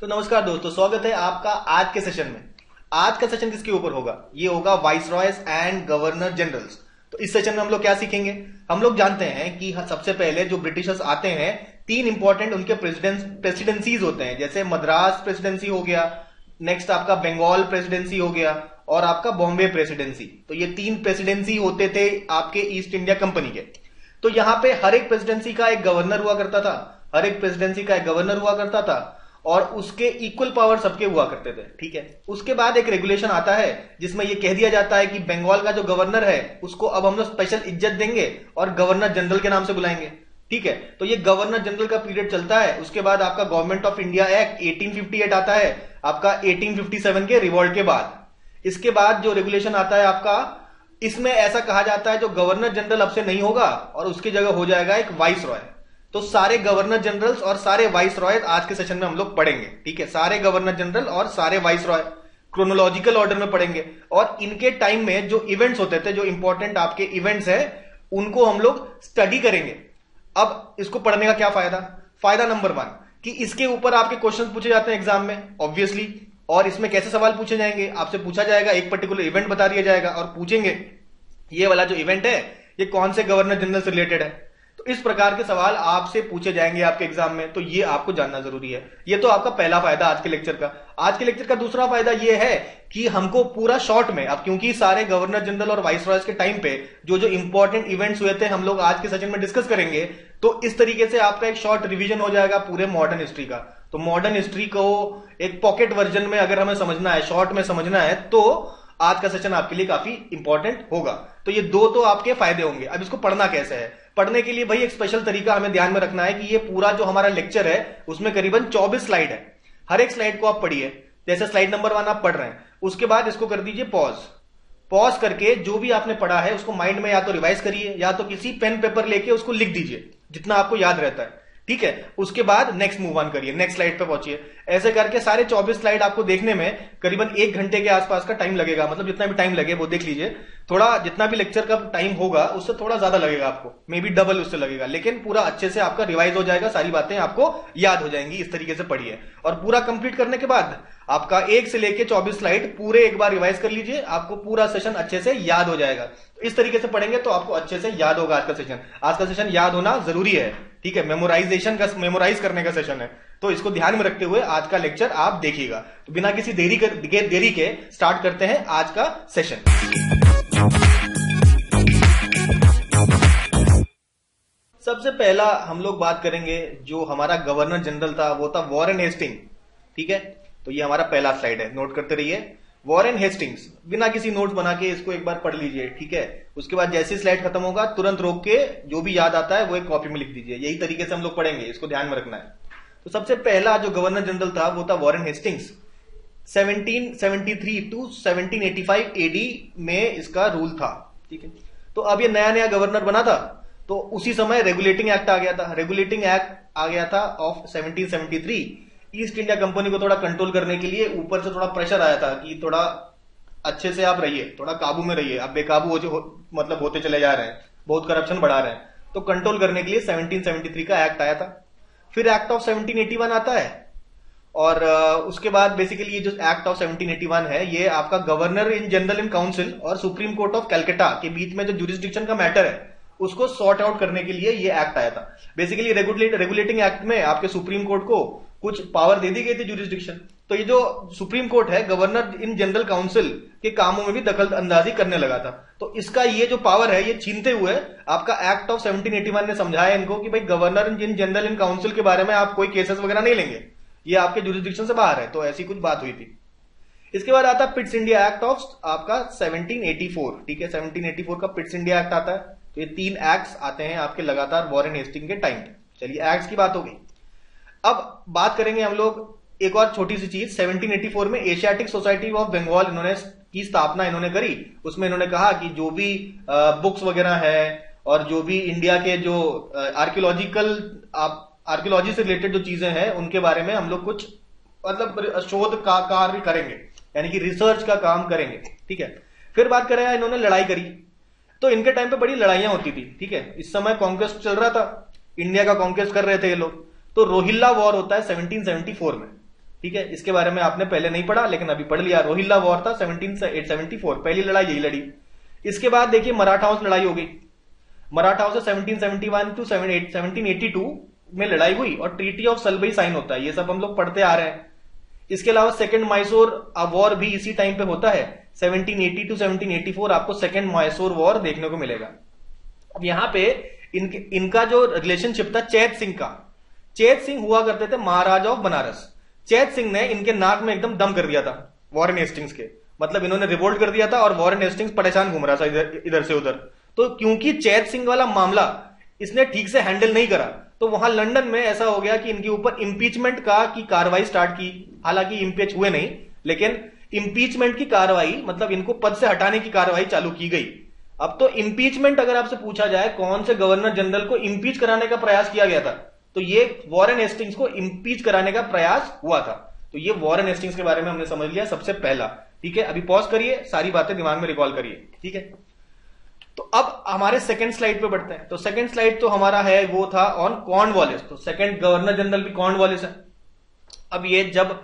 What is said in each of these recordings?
तो नमस्कार दोस्तों, स्वागत है आपका आज के सेशन में। आज का सेशन किसके ऊपर होगा? ये होगा वाइसरॉयज एंड गवर्नर जनरल्स। तो इस सेशन में हम लोग क्या सीखेंगे? हम लोग जानते हैं कि सबसे पहले जो ब्रिटिशर्स आते हैं, तीन इंपॉर्टेंट उनके प्रेसिडेंसीज होते हैं, जैसे मद्रास प्रेसिडेंसी हो गया, नेक्स्ट आपका बंगाल प्रेसिडेंसी हो गया और आपका बॉम्बे प्रेसिडेंसी। तो ये तीन प्रेसिडेंसी होते थे आपके ईस्ट इंडिया कंपनी के। तो यहां पे हर एक प्रेसिडेंसी का एक गवर्नर हुआ करता था, और उसके इक्वल पावर सबके हुआ करते थे। ठीक है, उसके बाद एक रेगुलेशन आता है जिसमें यह कह दिया जाता है कि बंगाल का जो गवर्नर है उसको अब हम लोग स्पेशल इज्जत देंगे और गवर्नर जनरल के नाम से बुलाएंगे। ठीक है, तो ये गवर्नर जनरल का पीरियड चलता है। उसके बाद आपका गवर्नमेंट ऑफ इंडिया एक्ट 1858 आता है, आपका 1857 के रिवॉल्ट के बाद। इसके बाद जो रेगुलेशन आता है आपका, इसमें ऐसा कहा जाता है जो गवर्नर जनरल अब से नहीं होगा और उसकी जगह हो जाएगा एक वाइस रॉय। तो सारे गवर्नर जनरल्स और सारे वाइस रॉय आज के सेशन में हम लोग पढ़ेंगे। ठीक है, सारे गवर्नर जनरल और सारे वाइस रॉय क्रोनोलॉजिकल ऑर्डर में पढ़ेंगे, और इनके टाइम में जो इवेंट्स होते थे, जो इंपॉर्टेंट आपके इवेंट्स हैं, उनको हम लोग स्टडी करेंगे। अब इसको पढ़ने का क्या फायदा नंबर 1 कि इसके ऊपर आपके क्वेश्चन पूछे जाते हैं एग्जाम में ऑब्वियसली। और इसमें कैसे सवाल पूछे जाएंगे? आपसे पूछा जाएगा, एक पर्टिकुलर इवेंट बता दिया जाएगा और पूछेंगे ये वाला जो इवेंट है ये कौन से गवर्नर जनरल से रिलेटेड है। तो इस प्रकार के सवाल आपसे पूछे जाएंगे आपके एग्जाम में, तो ये आपको जानना जरूरी है। ये तो आपका पहला फायदा आज के लेक्चर का। आज के लेक्चर का दूसरा फायदा ये है कि हमको पूरा शॉर्ट में, अब क्योंकि सारे गवर्नर जनरल और वाइसरॉयज के टाइम पे जो जो इंपॉर्टेंट इवेंट्स हुए थे हम लोग आज के सेशन में डिस्कस करेंगे, तो इस तरीके से आपका एक शॉर्ट रिवीजन हो जाएगा पूरे मॉडर्न हिस्ट्री का। तो मॉडर्न हिस्ट्री को एक पॉकेट वर्जन में अगर हमें समझना है, शॉर्ट में समझना है, तो आज का सेशन आपके लिए काफी इंपॉर्टेंट होगा। तो ये दो तो आपके फायदे होंगे। अब इसको पढ़ना कैसे है? पढ़ने के लिए भाई एक स्पेशल तरीका हमें ध्यान में रखना है कि ये पूरा जो हमारा लेक्चर है उसमें करीबन 24 स्लाइड है। हर एक स्लाइड को आप पढ़िए। जैसे स्लाइड नंबर 1 आप पढ़ रहे हैं, उसके बाद इसको कर दीजिए पॉज करके जो भी आपने पढ़ा है उसको माइंड में या तो रिवाइज करिए या तो किसी पेन पेपर लेके उसको लिख दीजिए जितना आपको याद रहता है। ठीक है, उसके बाद नेक्स्ट मूव ऑन करिए, नेक्स्ट स्लाइड पे पहुंचिए। ऐसे करके सारे 24 स्लाइड आपको देखने में करीबन 1 घंटे के आसपास का टाइम लगेगा। मतलब जितना भी टाइम लगे वो देख लीजिए। थोड़ा जितना भी लेक्चर का टाइम होगा उससे थोड़ा ज्यादा लगेगा आपको, मे बी डबल उससे लगेगा, लेकिन पूरा अच्छे से आपका रिवाइज हो जाएगा, सारी बातें आपको याद हो जाएंगी। इस तरीके से पढ़िए और पूरा कंप्लीट करने के बाद आपका 1 से लेके 24 स्लाइड पूरे एक बार रिवाइज कर लीजिए, आपको पूरा सेशन अच्छे से याद हो जाएगा। तो इस तरीके से पढ़ेंगे तो आपको अच्छे से याद होगा आज का सेशन। आज का सेशन याद होना जरूरी है। ठीक है, मेमोराइज करने का सेशन है, तो इसको ध्यान में रखते हुए आज का लेक्चर आप देखिएगा। तो बिना किसी देरी के स्टार्ट करते हैं आज का सेशन। सबसे पहला हम लोग बात करेंगे, जो हमारा गवर्नर जनरल था वो था वॉरेन हेस्टिंग। ठीक है, तो ये हमारा पहला स्लाइड है, नोट करते रहिए। वॉरेन हेस्टिंग्स, बिना किसी नोट्स बना के इसको एक बार पढ़ लीजिए। ठीक है, उसके बाद जैसे स्लाइड खत्म होगा तुरंत रोक के जो भी याद आता है वो एक कॉपी में लिख दीजिए। यही तरीके से हम लोग पढ़ेंगे, इसको ध्यान में रखना है। तो सबसे पहला जो गवर्नर जनरल था वो था वॉरेन हेस्टिंग्स। 1773 टू 1785 एडी में इसका रूल था। ठीक है, तो अब ये नया गवर्नर बना था, तो उसी समय रेगुलेटिंग एक्ट आ गया था ऑफ 1773। ईस्ट इंडिया कंपनी को थोड़ा कंट्रोल करने के लिए ऊपर से थोड़ा प्रेशर आया था कि थोड़ा अच्छे से आप रहिए, थोड़ा काबू में रहिए, आप बेकाबू मतलब होते चले जा रहे हैं, बहुत करप्शन बढ़ा रहे हैं। तो कंट्रोल करने के लिए 1773 का एक्ट आया था। फिर एक्ट ऑफ 1781 आता है, और उसके बाद बेसिकली ये जो एक्ट ऑफ 1781 है ये आपका governor in general in council और सुप्रीम कोर्ट ऑफ कैलकाटा के बीच में जो जुरिस्डिक्शन का मैटर है उसको सॉर्ट आउट करने के लिए ये एक्ट आया था। बेसिकली रेगुलेटिंग एक्ट में आपके सुप्रीम कोर्ट को कुछ पावर दे दी गई थी, जुरिस्डिक्शन। तो ये जो सुप्रीम कोर्ट है गवर्नर इन जनरल काउंसिल के कामों में भी दखल अंदाजी करने लगा था। तो इसका ये जो पावर है ये छीनते हुए आपका एक्ट ऑफ 1781 ने समझाया इनको कि भाई governor in general in council के बारे में आप कोई केसेस वगैरह नहीं लेंगे, ये आपके जुरिस्डिक्शन से बाहर है। तो ऐसी कुछ बात हुई थी। इसके बाद आता पिट्स इंडिया एक्ट ऑफ आपका 1784। ठीक है, 1784 का पिट्स इंडिया एक्ट आता है। तो ये 3 एक्ट्स आते हैं आपके लगातार वॉरेन हेस्टिंग के टाइम पे। चलिए, एक्ट्स की बात हो गई। अब बात करेंगे हम लोग एक और छोटी सी चीज। 1784 में एशियाटिक सोसाइटी ऑफ बंगाल की स्थापना इन्होंने करी। उसमें इन्होंने कहा कि जो भी बुक्स वगैरह है और जो भी इंडिया के जो आर्कियोलॉजी से रिलेटेड जो चीजें हैं उनके बारे में हम लोग कुछ मतलब शोध का कार्य करेंगे, यानी कि रिसर्च का काम करेंगे। ठीक है, फिर बात करें, इन्होंने लड़ाई करी। तो इनके टाइम पे बड़ी लड़ाइयां होती थी। ठीक है, इस समय कॉन्क्वेस्ट चल रहा था, इंडिया का कॉन्क्वेस्ट कर रहे थे ये लोग। तो रोहिल्ला वॉर होता है 1774 में। ठीक है, इसके बारे में आपने पहले नहीं पढ़ा लेकिन अभी पढ़ लिया। रोहिल्ला वॉर था 1774, पहली लड़ाई यही लड़ी। इसके बाद देखिए मराठाओं से लड़ाई हो गई। मराठाओं से 1771 टू 1782 में लड़ाई हुई और ट्रीटी ऑफ सलबई साइन होता है, ये सब हम लोग पढ़ते आ रहे हैं। इसके अलावा सेकंड मैसूर वॉर भी इसी टाइम पे होता है, 1780 टू 1784 आपको सेकंड मैसूर वॉर देखने को मिलेगा। अब यहां पे इनका जो रिलेशनशिप था चैत सिंह का, चैत सिंह हुआ करते थे महाराजा ऑफ बनारस। चैत सिंह ने इनके नाक में एकदम दम कर दिया था वॉरेन हेस्टिंग्स के, मतलब इन्होंने रिवोल्ट कर दिया था और वॉरेन हेस्टिंग्स परेशान घूम रहा था इधर से उधर। तो क्योंकि चैत सिंह वाला मामला इसने ठीक से हैंडल नहीं करा, तो वहां लंदन में ऐसा हो गया कि इनके ऊपर इंपीचमेंट का की कार्रवाई स्टार्ट की। हालांकि इंपीच हुए नहीं, लेकिन इंपीचमेंट की कार्रवाई मतलब इनको पद से हटाने की कार्रवाई चालू की गई। अब तो इंपीचमेंट अगर आपसे पूछा जाए कौन से गवर्नर जनरल को इंपीच कराने का प्रयास किया गया था, तो ये वॉरेन हेस्टिंग्स को इंपीच कराने का प्रयास हुआ था। तो ये वॉरेन हेस्टिंग्स के बारे में हमने समझ लिया सबसे पहला। ठीक है, अभी पॉज करिए, सारी बातें दिमाग में रिकॉल करिए। ठीक है, तो अब हमारे सेकंड स्लाइड पे बढ़ते हैं। तो सेकंड स्लाइड तो हमारा है वो था ऑन कॉर्नवालिस। तो सेकंड गवर्नर जनरल भी कॉर्नवालिस है। अब ये जब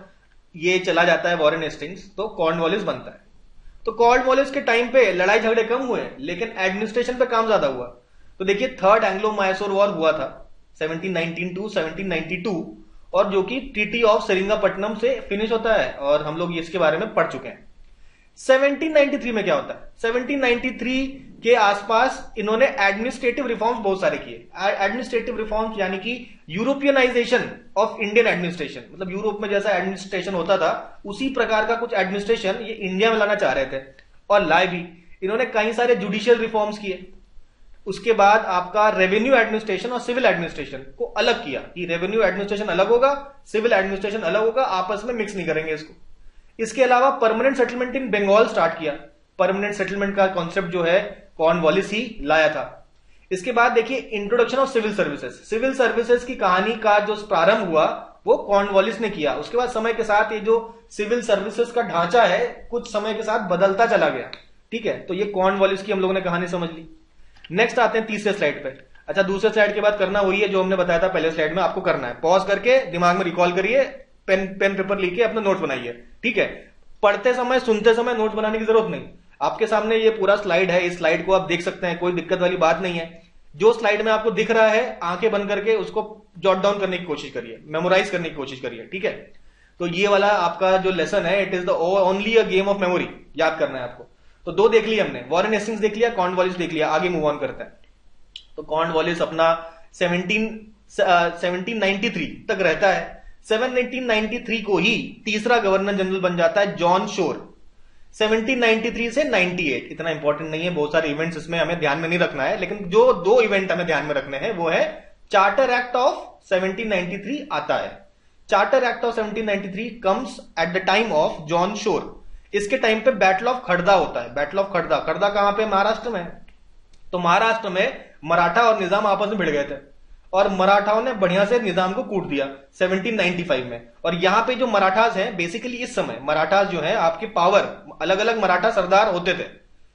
ये चला जाता है वॉरेन हेस्टिंग्स तो कॉर्नवालिस बनता है। तो कॉर्नवालिस के टाइम पे लड़ाई झगड़े कम हुए लेकिन एडमिनिस्ट्रेशन पे काम ज्यादा हुआ। तो देखिए थर्ड एंग्लो मैसूर वॉर हुआ था 1719 टू 1792, और जो कि ट्रीटी ऑफ सेरिंगापट्टनम से फिनिश होता है और हम लोग इसके बारे में पढ़ चुके हैं। 1793 में क्या होता है, 1793 के आसपास इन्होंने एडमिनिस्ट्रेटिव रिफॉर्म्स बहुत सारे किए। एडमिनिस्ट्रेटिव रिफॉर्म्स यानी कि यूरोपियनाइजेशन ऑफ इंडियन एडमिनिस्ट्रेशन, मतलब यूरोप में जैसा एडमिनिस्ट्रेशन होता था उसी प्रकार का कुछ एडमिनिस्ट्रेशन ये इंडिया में लाना चाह रहे थे और लाए भी। इन्होंने कई सारे जुडिशियल रिफॉर्म्स किए। उसके बाद आपका रेवेन्यू एडमिनिस्ट्रेशन और सिविल एडमिनिस्ट्रेशन को अलग किया कि रेवेन्यू एडमिनिस्ट्रेशन अलग होगा, सिविल एडमिनिस्ट्रेशन अलग होगा, आपस में मिक्स नहीं करेंगे इसको। इसके अलावा permanent settlement in Bengal start किया। परमानेंट सेटलमेंट का कॉन्सेप्ट जो है कॉर्नवालिस ही लाया था। इसके बाद देखिए introduction of civil services. Civil services की कहानी का जो प्रारंभ हुआ वो कॉर्नवालिस ने किया। उसके बाद समय के साथ ये जो सिविल सर्विसेज का ढांचा है कुछ समय के साथ बदलता चला गया। ठीक है, तो ये कॉर्नवालिस की हम लोगों ने कहानी समझ ली। नेक्स्ट आते हैं तीसरे स्लाइड पे। अच्छा, दूसरे स्लाइड के बाद करना वही है जो हमने बताया था पहले स्लाइड में, आपको करना है पॉज करके दिमाग में रिकॉल करिए, पेन पेपर लेके अपना नोट बनाइए। ठीक है, पढ़ते समय सुनते समय नोट बनाने की जरूरत नहीं, आपके सामने ये पूरा स्लाइड है, इस स्लाइड को आप देख सकते हैं, कोई दिक्कत वाली बात नहीं है। जो स्लाइड में आपको दिख रहा है आंखें बंद करके उसको जॉट डाउन करने की कोशिश करिए, मेमोराइज करने की कोशिश करिए। ठीक है, तो ये वाला आपका जो लेसन है it is the only a game of memory, याद करना है आपको। तो दो देख लिया हमने, वॉरेन हेस्टिंग्स देख लिया, कॉर्नवालिस देख लिया, आगे मूव ऑन करते हैं। तो कॉर्नवालिस अपना 1793 तक रहता है। 1793 को ही तीसरा गवर्नर जनरल बन जाता है जॉन शोर। 1793 से 98, इतना इंपॉर्टेंट नहीं है, बहुत सारे इवेंट्स इसमें हमें ध्यान में नहीं रखना है, लेकिन जो दो इवेंट हमें ध्यान में रखने हैं वो है चार्टर एक्ट ऑफ 1793 आता है। Charter act of 1793 comes at the time of John Shore. इसके टाइम पे बैटल ऑफ खड़दा होता है। बैटल ऑफ खड़दा, खड़दा कहां पे, महाराष्ट्र में। तो महाराष्ट्र में मराठा और निजाम आपस में भिड़ गए थे और मराठाओं ने बढ़िया से निजाम को कूट दिया 1795 में। और यहां पे जो मराठास हैं बेसिकली इस समय मराठास जो हैं आपके पावर, अलग अलग मराठा सरदार होते थे,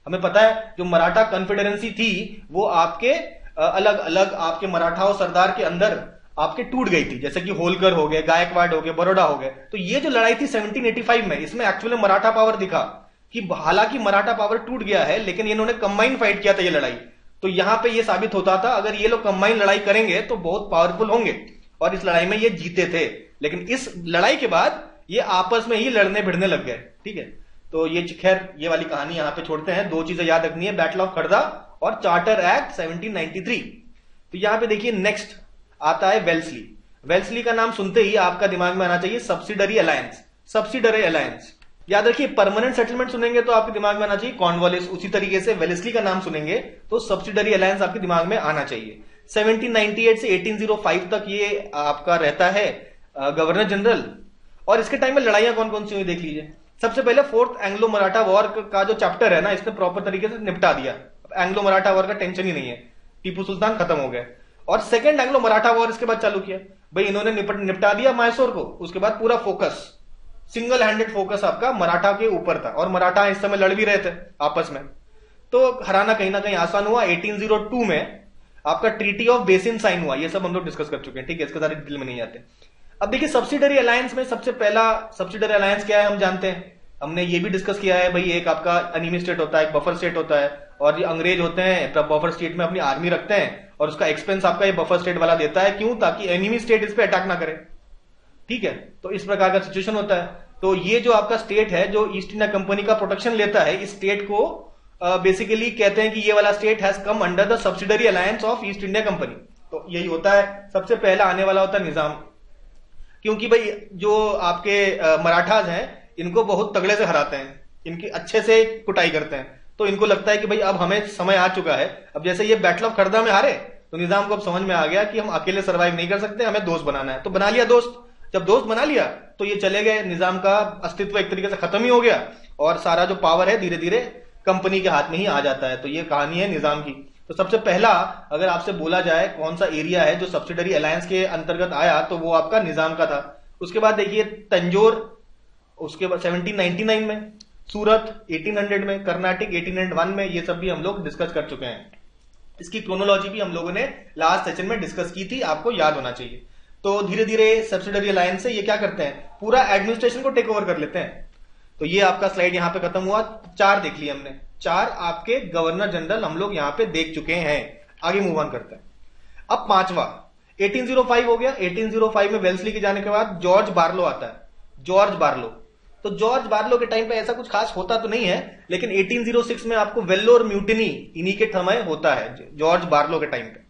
हमें पता है जो मराठा कॉन्फेडरेंसी थी वो आपके अलग अलग आपके मराठा और सरदार के अंदर आपके टूट गई थी, जैसे कि होलकर हो गए, गायकवाड़ हो गए, बड़ौदा हो गए। तो ये जो लड़ाई थी 1785 में, इसमें एक्चुअली मराठा पावर दिखा कि हालांकि मराठा पावर टूट गया है लेकिन इन्होंने कंबाइन फाइट किया था ये लड़ाई। तो यहां पे ये साबित होता था अगर ये लोग कंबाइन लड़ाई करेंगे तो बहुत पावरफुल होंगे, और इस लड़ाई में ये जीते थे। लेकिन इस लड़ाई के बाद ये आपस में ही लड़ने भिड़ने लग गए। ठीक है, तो ये खैर ये वाली कहानी यहां पे छोड़ते हैं। दो चीजें याद रखनी है, बैटल ऑफ खड़दा और चार्टर एक्ट 1793। तो यहां पे देखिए नेक्स्ट आता है वेल्सली। वेल्सली का नाम सुनते ही आपका दिमाग में आना चाहिए सब्सिडरी अलायंस। सब्सिडरी अलायंस याद रखिए, परमानेंट सेटलमेंट सुनेंगे तो आपके दिमाग में आना चाहिए कॉर्नवालिस, उसी तरीके से वेल्सली का नाम सुनेंगे तो सब्सिडरी अलायंस आपके दिमाग में आना चाहिए। 1798 से 1805 तक ये आपका रहता है गवर्नर जनरल। और इसके टाइम में लड़ाइयां कौन कौन सी हुई देख लीजिए। सबसे पहले फोर्थ एंग्लो मराठा वॉर का जो चैप्टर है ना, इसने प्रॉपर तरीके से निपटा दिया। एंग्लो मराठा वॉर का टेंशन ही नहीं है, टीपू सुल्तान खत्म हो गए। और सेकंड एंग्लो मराठा वॉर इसके बाद चालू किया, भाई इन्होंने निपटा दिया मैसूर को। उसके बाद पूरा फोकस, सिंगल हैंडेड फोकस आपका मराठा के ऊपर था, और मराठा इस समय लड़ भी रहे थे आपस में, तो हराना कहीं ना कहीं आसान हुआ। 1802 में आपका ट्रीटी ऑफ बेसिन साइन हुआ, ये सब हम लोग डिस्कस कर चुके हैं। ठीक है, इसके सारे डिटेल में नहीं आते। अब देखिए सब्सिडरी अलायंस में सबसे पहला सब्सिडरी अलायंस क्या है हम जानते हैं, हमने ये भी डिस्कस किया है भाई, एक आपका एनिमी स्टेट होता है, एक बफर स्टेट होता है, और ये अंग्रेज होते हैं बफर स्टेट में अपनी आर्मी रखते हैं और उसका एक्सपेंस आपका ये बफर स्टेट वाला देता है, क्यों? ताकि एनिमी स्टेट इस पे अटैक ना करे, ठीक है। तो इस प्रकार का सिचुएशन होता है। तो ये जो आपका स्टेट है जो ईस्ट इंडिया कंपनी का प्रोटेक्शन लेता है, इस स्टेट को बेसिकली कहते हैं कि ये वाला state has come under the subsidiary alliance of east India company. तो यही होता है, सबसे पहला आने वाला होता है निजाम, क्योंकि भाई जो आपके मराठाज हैं इनको बहुत तगड़े से हराते हैं, इनकी अच्छे से कुटाई करते हैं, तो इनको लगता है कि भाई अब हमें समय आ चुका है। अब जैसे ये बैटल ऑफ खरदा में हारे तो निजाम को अब समझ में आ गया कि हम अकेले सर्वाइव नहीं कर सकते, हमें दोस्त बनाना है, तो बना लिया दोस्त। जब दोस्त बना लिया तो ये चले गए, निजाम का अस्तित्व एक तरीके से खत्म ही हो गया और सारा जो पावर है धीरे धीरे कंपनी के हाथ में ही आ जाता है। तो ये कहानी है निजाम की। तो सबसे पहला अगर आपसे बोला जाए कौन सा एरिया है जो सब्सिडरी अलायंस के अंतर्गत आया तो वो आपका निजाम का था। उसके बाद देखिए तंजौर, उसके बाद 1799 में, सूरत 1800 में, कर्नाटक 1801 में, ये सब भी हम लोग डिस्कस कर चुके हैं। इसकी क्रोनोलॉजी भी हम लोगों ने लास्ट सेशन में डिस्कस की थी, आपको याद होना चाहिए। तो धीरे धीरे सब्सिडरी अलायंस से ये क्या करते हैं, पूरा एडमिनिस्ट्रेशन को टेक ओवर कर लेते हैं। तो ये आपका स्लाइड यहां पे खत्म हुआ, 4 देख लिया हमने, 4 आपके गवर्नर जनरल हम लोग यहां पे देख चुके हैं। आगे मूव ऑन करते हैं। अब 5वां 1805 हो गया। 1805 में वेल्सली के जाने के बाद जॉर्ज बार्लो आता है, जॉर्ज बार्लो। तो जॉर्ज बार्लो के टाइम पे ऐसा कुछ खास होता तो नहीं है, लेकिन 1806 में आपको वेल्लोर म्यूटिनी इन्हीं के समय होता है, जॉर्ज बार्लो के टाइम पे।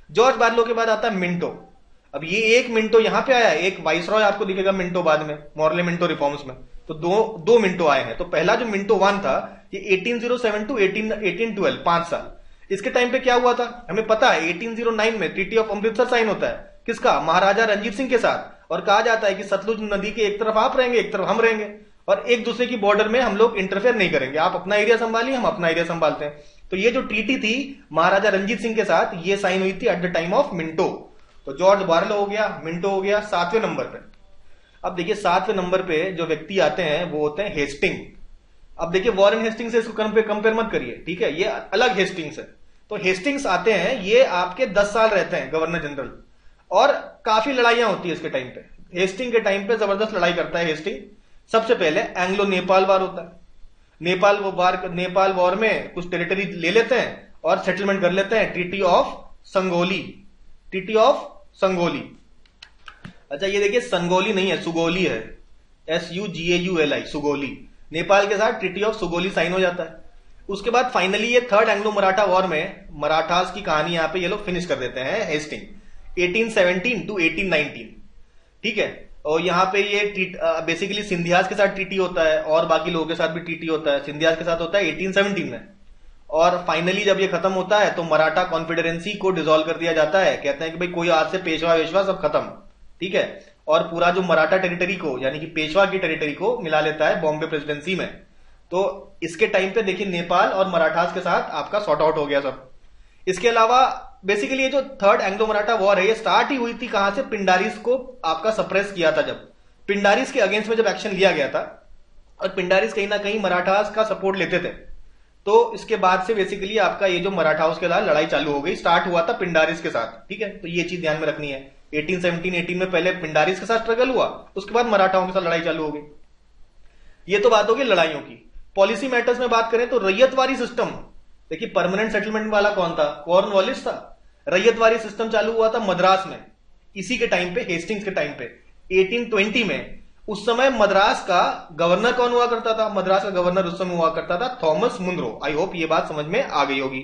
जॉर्ज बार्लो के बाद आता है मिंटो। अब ये एक मिंटो यहां पे आया है, एक वाइसरॉय आपको दिखेगा मिंटो बाद में, मॉर्ले मिंटो रिफॉर्म्स में। तो दो मिंटो आए हैं। तो पहला जो मिंटो 1 था ये 1807 टू 1812, 5 साल। इसके टाइम पे क्या हुआ था हमें पता है, 1809 में ट्रीटी ऑफ अमृतसर साइन होता है, किसका? महाराजा रंजीत सिंह के साथ। और कहा जाता है कि सतलुज नदी के एक तरफ आप रहेंगे, एक तरफ हम रहेंगे, और एक दूसरे की बॉर्डर में हम लोग इंटरफेयर नहीं करेंगे, आप अपना एरिया संभालिए, हम अपना एरिया संभालते हैं। तो ये जो ट्रीटी थी महाराजा रंजीत सिंह के साथ, ये साइन हुई थी at the time of Minto. तो जॉर्ज बार्लो हो गया, मिंटो हो गया। 7वें नंबर पे, अब देखिए 7वें नंबर पे जो व्यक्ति आते हैं वो होते हैं हेस्टिंग। अब देखिए वॉरेन हेस्टिंग से इसको कंपेयर मत करिए, ठीक है, ये अलग हेस्टिंग्स है। तो हेस्टिंग्स आते हैं, ये आपके 10 साल रहते हैं गवर्नर जनरल, और काफी लड़ाइयां होती है इसके टाइम पे। हेस्टिंग के टाइम पे जबरदस्त लड़ाई करता है हेस्टिंग। सबसे पहले एंग्लो नेपाल वार होता है। नेपाल वॉर में कुछ टेरिटरी ले लेते हैं और सेटलमेंट कर लेते हैं, treaty of Sangolli, treaty of Sangolli. अच्छा ये देखिए संगोली नहीं है, सुगोली है, SUGAULI, सुगोली। नेपाल के साथ ट्रीटी ऑफ सुगोली साइन हो जाता है। उसके बाद फाइनली ये थर्ड एंग्लो मराठा वॉर में मराठास की कहानी यहां पे ये लोग फिनिश कर देते हैं, हेस्टिंग 1817 टू 1819, ठीक है। और यहाँ पे ये बेसिकली सिंधियाज के साथ ट्रीटी होता है और बाकी लोगों के साथ भी ट्रीटी होता है। सिंधियाज के साथ होता है 1817 में, और फाइनली जब ये खत्म होता है तो मराठा कॉन्फेडरेंसी को डिसॉल्व कर दिया जाता है। कहते हैं कि भाई कोई आज से पेशवा वेशवा सब खत्म, ठीक है, और पूरा जो मराठा टेरिटरी को यानी कि पेशवा की टेरिटरी को मिला लेता है बॉम्बे प्रेसिडेंसी में। तो इसके टाइम पे देखिए नेपाल और मराठास के साथ आपका सॉर्ट आउट हो गया सब। इसके अलावा बेसिकली ये जो थर्ड एंग्लो मराठा वॉर है ये स्टार्ट ही हुई थी कहां से, पिंडारिस को आपका सप्रेस किया था, जब पिंडारिस के अगेंस्ट में जब एक्शन लिया गया था, और पिंडारिस कहीं ना कहीं मराठास का सपोर्ट लेते थे। तो इसके बाद से बेसिकली आपका ये जो मराठाओं के साथ लड़ाई चालू हो गई, स्टार्ट हुआ था पिंडारिस के साथ, ठीक है। तो ये चीज ध्यान में रखनी है, 1817-18 में पहले पिंडारिस के साथ स्ट्रगल हुआ, उसके बाद मराठाओं के साथ लड़ाई चालू हो गई। ये तो बात होगी लड़ाइयों की। पॉलिसी मैटर्स में बात करें तो रैयतवारी सिस्टम, देखिए परमानेंट सेटलमेंट वाला कौन था, कॉर्नवालिस था। रैयतवारी सिस्टम चालू हुआ था मद्रास में, इसी के टाइम पे, हेस्टिंग्स के टाइम पे 1820 में। उस समय मद्रास का गवर्नर कौन हुआ करता था, मद्रास का गवर्नर उस समय हुआ करता था थॉमस मुनरो। आई होप ये बात समझ में आ गई होगी।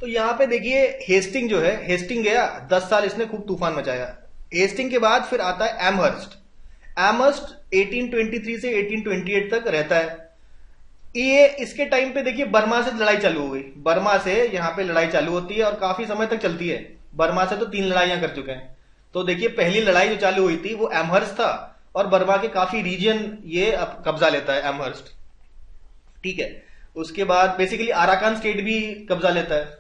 तो यहां पे देखिए हेस्टिंग जो है, हेस्टिंग गया 10 साल इसने खूब तूफान मचाया। हेस्टिंग के बाद फिर आता है एमहर्स्ट। एमहर्स्ट 1823 से 1828 तक रहता है। ये इसके टाइम पे देखिए बर्मा से लड़ाई चालू हो गई, बर्मा से यहां पे लड़ाई चालू होती है और काफी समय तक चलती है। बर्मा से तो 3 लड़ाइयां कर चुके हैं। तो देखिए पहली लड़ाई जो चालू हुई थी वो एमहर्स्ट था, और बर्मा के काफी रीजन ये कब्जा लेता है एमहर्स्ट, ठीक है। उसके बाद बेसिकली आराकान स्टेट भी कब्जा लेता है,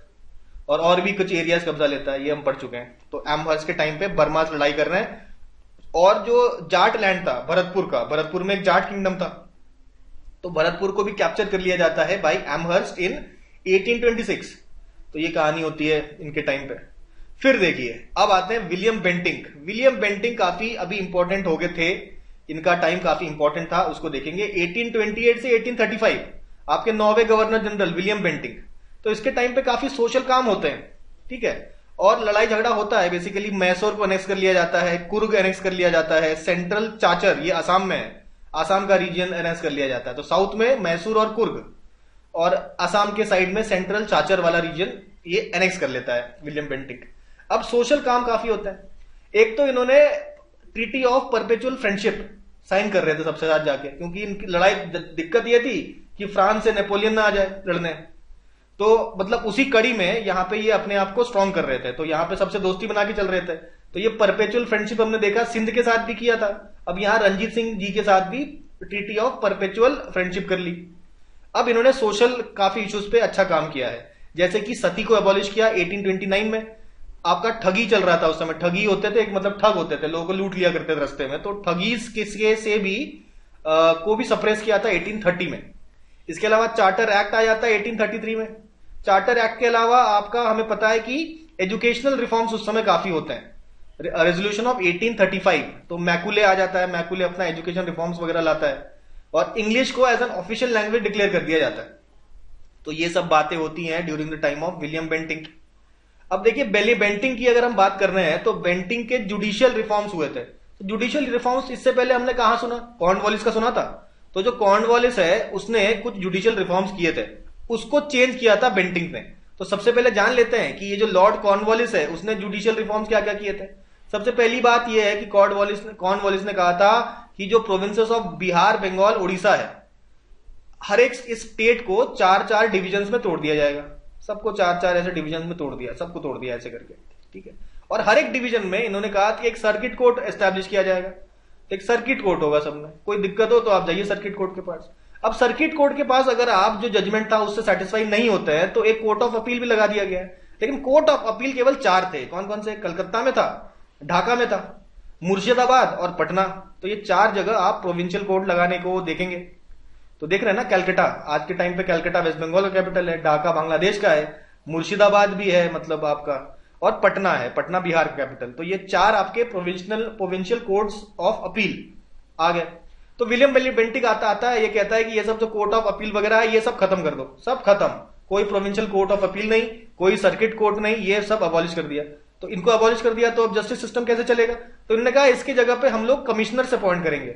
और भी कुछ एरियाज कब्जा लेता है, ये हम पढ़ चुके हैं। तो एमहर्स्ट के टाइम पे बर्मा से लड़ाई कर रहे हैं। और जो जाट लैंड था भरतपुर का, भरतपुर में एक जाट किंगडम था, तो भरतपुर को भी कैप्चर कर लिया जाता है बाय एमहर्स्ट इन 1826। तो ये कहानी होती है इनके टाइम पे। फिर देखिए अब आते हैं विलियम बेंटिंक। विलियम बेंटिंक काफी अभी इंपॉर्टेंट हो गए थे, इनका टाइम काफी इंपॉर्टेंट था, उसको देखेंगे। 1828 से 1835 आपके 9वें गवर्नर जनरल विलियम बेंटिंक। तो इसके टाइम पे काफी सोशल काम होते हैं, ठीक है, और लड़ाई झगड़ा होता है। बेसिकली मैसूर को एनेक्स कर लिया जाता है, कुर्ग एनेक्स कर लिया जाता है, सेंट्रल चाचर ये असम में है, असम का रीजन एनेक्स कर लिया जाता है। तो साउथ में मैसूर और कुर्ग, और असम के साइड में सेंट्रल चाचर वाला रीजन ये एनेक्स कर लेता है विलियम बेंटिक। अब सोशल काम काफी होता है। एक तो इन्होंने treaty of perpetual friendship sign कर रहे थे सबसे साथ जाके, क्योंकि इनकी लड़ाई दिक्कत ये थी कि फ्रांस से नेपोलियन ना आ जाए लड़ने। तो मतलब उसी कड़ी में यहाँ पे ये अपने आप को स्ट्रांग कर रहे थे, तो यहाँ पे सबसे दोस्ती बना के चल रहे थे। तो ये परपेचुअल फ्रेंडशिप हमने देखा सिंध के साथ भी किया था, अब यहाँ रणजीत सिंह जी के साथ भी ट्रीटी ऑफ परपेचुअल फ्रेंडशिप कर ली। अब इन्होंने सोशल काफी इश्यूज पे अच्छा काम किया है, जैसे कि सती को एबॉलिश किया 1829 में। आपका ठगी चल रहा था उस समय, ठगी होते थे, एक मतलब ठग होते थे, लोगों को लूट लिया करते थे रास्ते में, तो ठगी किसके से भी को भी सप्रेस किया था 1830 में। इसके अलावा चार्टर एक्ट आ जाता है 1833 में। चार्टर एक्ट के अलावा आपका हमें पता है कि एजुकेशनल रिफॉर्म्स उस समय काफी होते हैं। रेजोल्यूशन ऑफ 1835, तो मैकुले आ जाता है, मैकुले अपना एजुकेशन रिफॉर्म्स वगैरह लाता है, और इंग्लिश को as an official language declare कर दिया जाता है। तो ये सब बातें होती हैं during the time of William Bentinck. अब देखिए बेंटिंक की अगर हम बात कर रहे हैं तो बेंटिंक के जुडिशियल रिफॉर्म्स हुए थे। तो जुडिशियल रिफॉर्म्स इससे पहले हमने कहा सुना, कॉर्नवालिस का सुना था। तो जो कॉर्नवालिस है उसने कुछ जुडिशियल रिफॉर्म्स किए थे, उसको चेंज किया था बेंटिंक ने। तो सबसे पहले जान लेते हैं कि ये जो लॉर्ड कॉर्नवालिस है उसने जुडिशियल रिफॉर्म्स क्या क्या किए थे। सबसे पहली बात यह है कि कॉर्नवालिस ने कहा था कि जो प्रोविंसेस ऑफ बिहार, बंगाल, उड़ीसा है, हर एक इस स्टेट को 4-4 डिविजन्स में तोड़ दिया जाएगा। सबको 4-4 ऐसे डिविजन में तोड़ दिया, सबको तोड़ दिया ऐसे करके, ठीक है। और हर एक डिवीजन में इन्होंने कहा कि एक सर्किट कोर्ट एस्टैब्लिश किया जाएगा, एक सर्किट कोर्ट होगा सब में। कोई दिक्कत हो तो आप जाइए सर्किट कोर्ट के पास। अब सर्किट कोर्ट के पास अगर आप जो जजमेंट था उससे सेटिस्फाई नहीं होते हैं तो एक कोर्ट ऑफ अपील भी लगा दिया गया है। लेकिन कोर्ट ऑफ अपील केवल 4 थे। कौन कौन से? कलकत्ता में था, ढाका में था, मुर्शिदाबाद और पटना। तो ये 4 जगह आप प्रोविंशियल कोर्ट लगाने को देखेंगे। तो देख रहे हैं ना, कलकत्ता आज के टाइम पे कलकत्ता वेस्ट बंगाल का कैपिटल है, ढाका बांग्लादेश का है, मुर्शिदाबाद भी है मतलब आपका, और पटना है, पटना बिहार का कैपिटल। तो ये 4 आपके प्रोविंशियल कोर्ट्स ऑफ अपील आ गए। तो विलियम बेंटिक आता है, ये कहता है कि ये सब जो कोर्ट ऑफ अपील वगैरह है ये सब खत्म कर दो, सब खत्म, कोई प्रोविंशियल कोर्ट ऑफ अपील नहीं, कोई सर्किट कोर्ट नहीं, ये सब अबॉलिश कर दिया। तो इनको अबॉलिश कर दिया तो अब जस्टिस सिस्टम कैसे चलेगा? तो इन्होंने कहा इसकी जगह पे हम लोग कमिश्नर से अपॉइंट करेंगे,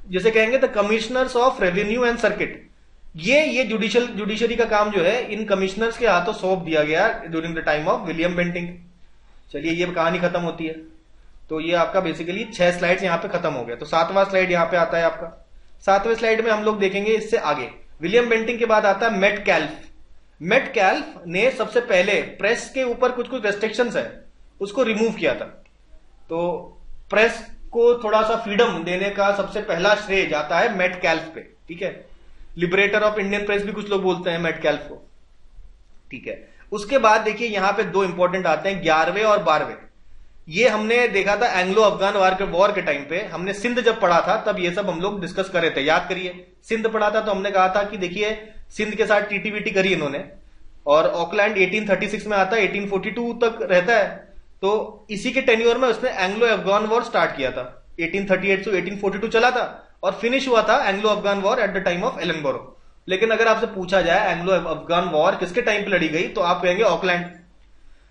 जैसे कहेंगे the commissioners of revenue and circuit. ये जुडिशरी का काम जो है इन कमिश्नर्स के हाथों सौंप दिया गया during the time of William Bentinck. चलिए ये कहानी खत्म होती है। तो ये आपका बेसिकली 6 स्लाइड्स यहां पे खत्म हो गया। तो 7वां स्लाइड यहां पे आता है आपका। 7वें स्लाइड में हम लोग देखेंगे इससे आगे विलियम बेंटिक के बाद आता है मेटकैल्फ। मेटकैल्फ ने सबसे पहले प्रेस के ऊपर कुछ रेस्ट्रिक्शंस है उसको रिमूव किया था। तो प्रेस को थोड़ा सा फ्रीडम देने का सबसे पहला श्रेय जाता है मेटकैल्फ पे, ठीक है। लिबरेटर ऑफ इंडियन प्रेस भी कुछ लोग बोलते हैं मेटकैल्फ को, ठीक है। उसके बाद देखिए यहां पे 2 इंपॉर्टेंट आते हैं, 11वें और 12वें। ये हमने देखा था एंग्लो अफगान वॉर के टाइम पे, हमने सिंध जब पढ़ा था तब ये सब हम लोग डिस्कस कर रहे थे, याद करिए। सिंध पढ़ा था तो हमने कहा था कि देखिए सिंध के साथ टीटीवीटी करी इन्होंने, और ऑकलैंड 1836 में आता है, 1842 तक रहता है। तो इसी के टेन्योर में उसने एंग्लो अफगान वॉर स्टार्ट किया था, 1838 से 1842 चला था, और फिनिश हुआ था Anglo Afghan war at the time of Ellenborough. लेकिन अगर आपसे पूछा जाए एंग्लो अफगान वॉर किसके टाइम पे लड़ी गई तो आप कहेंगे ऑकलैंड।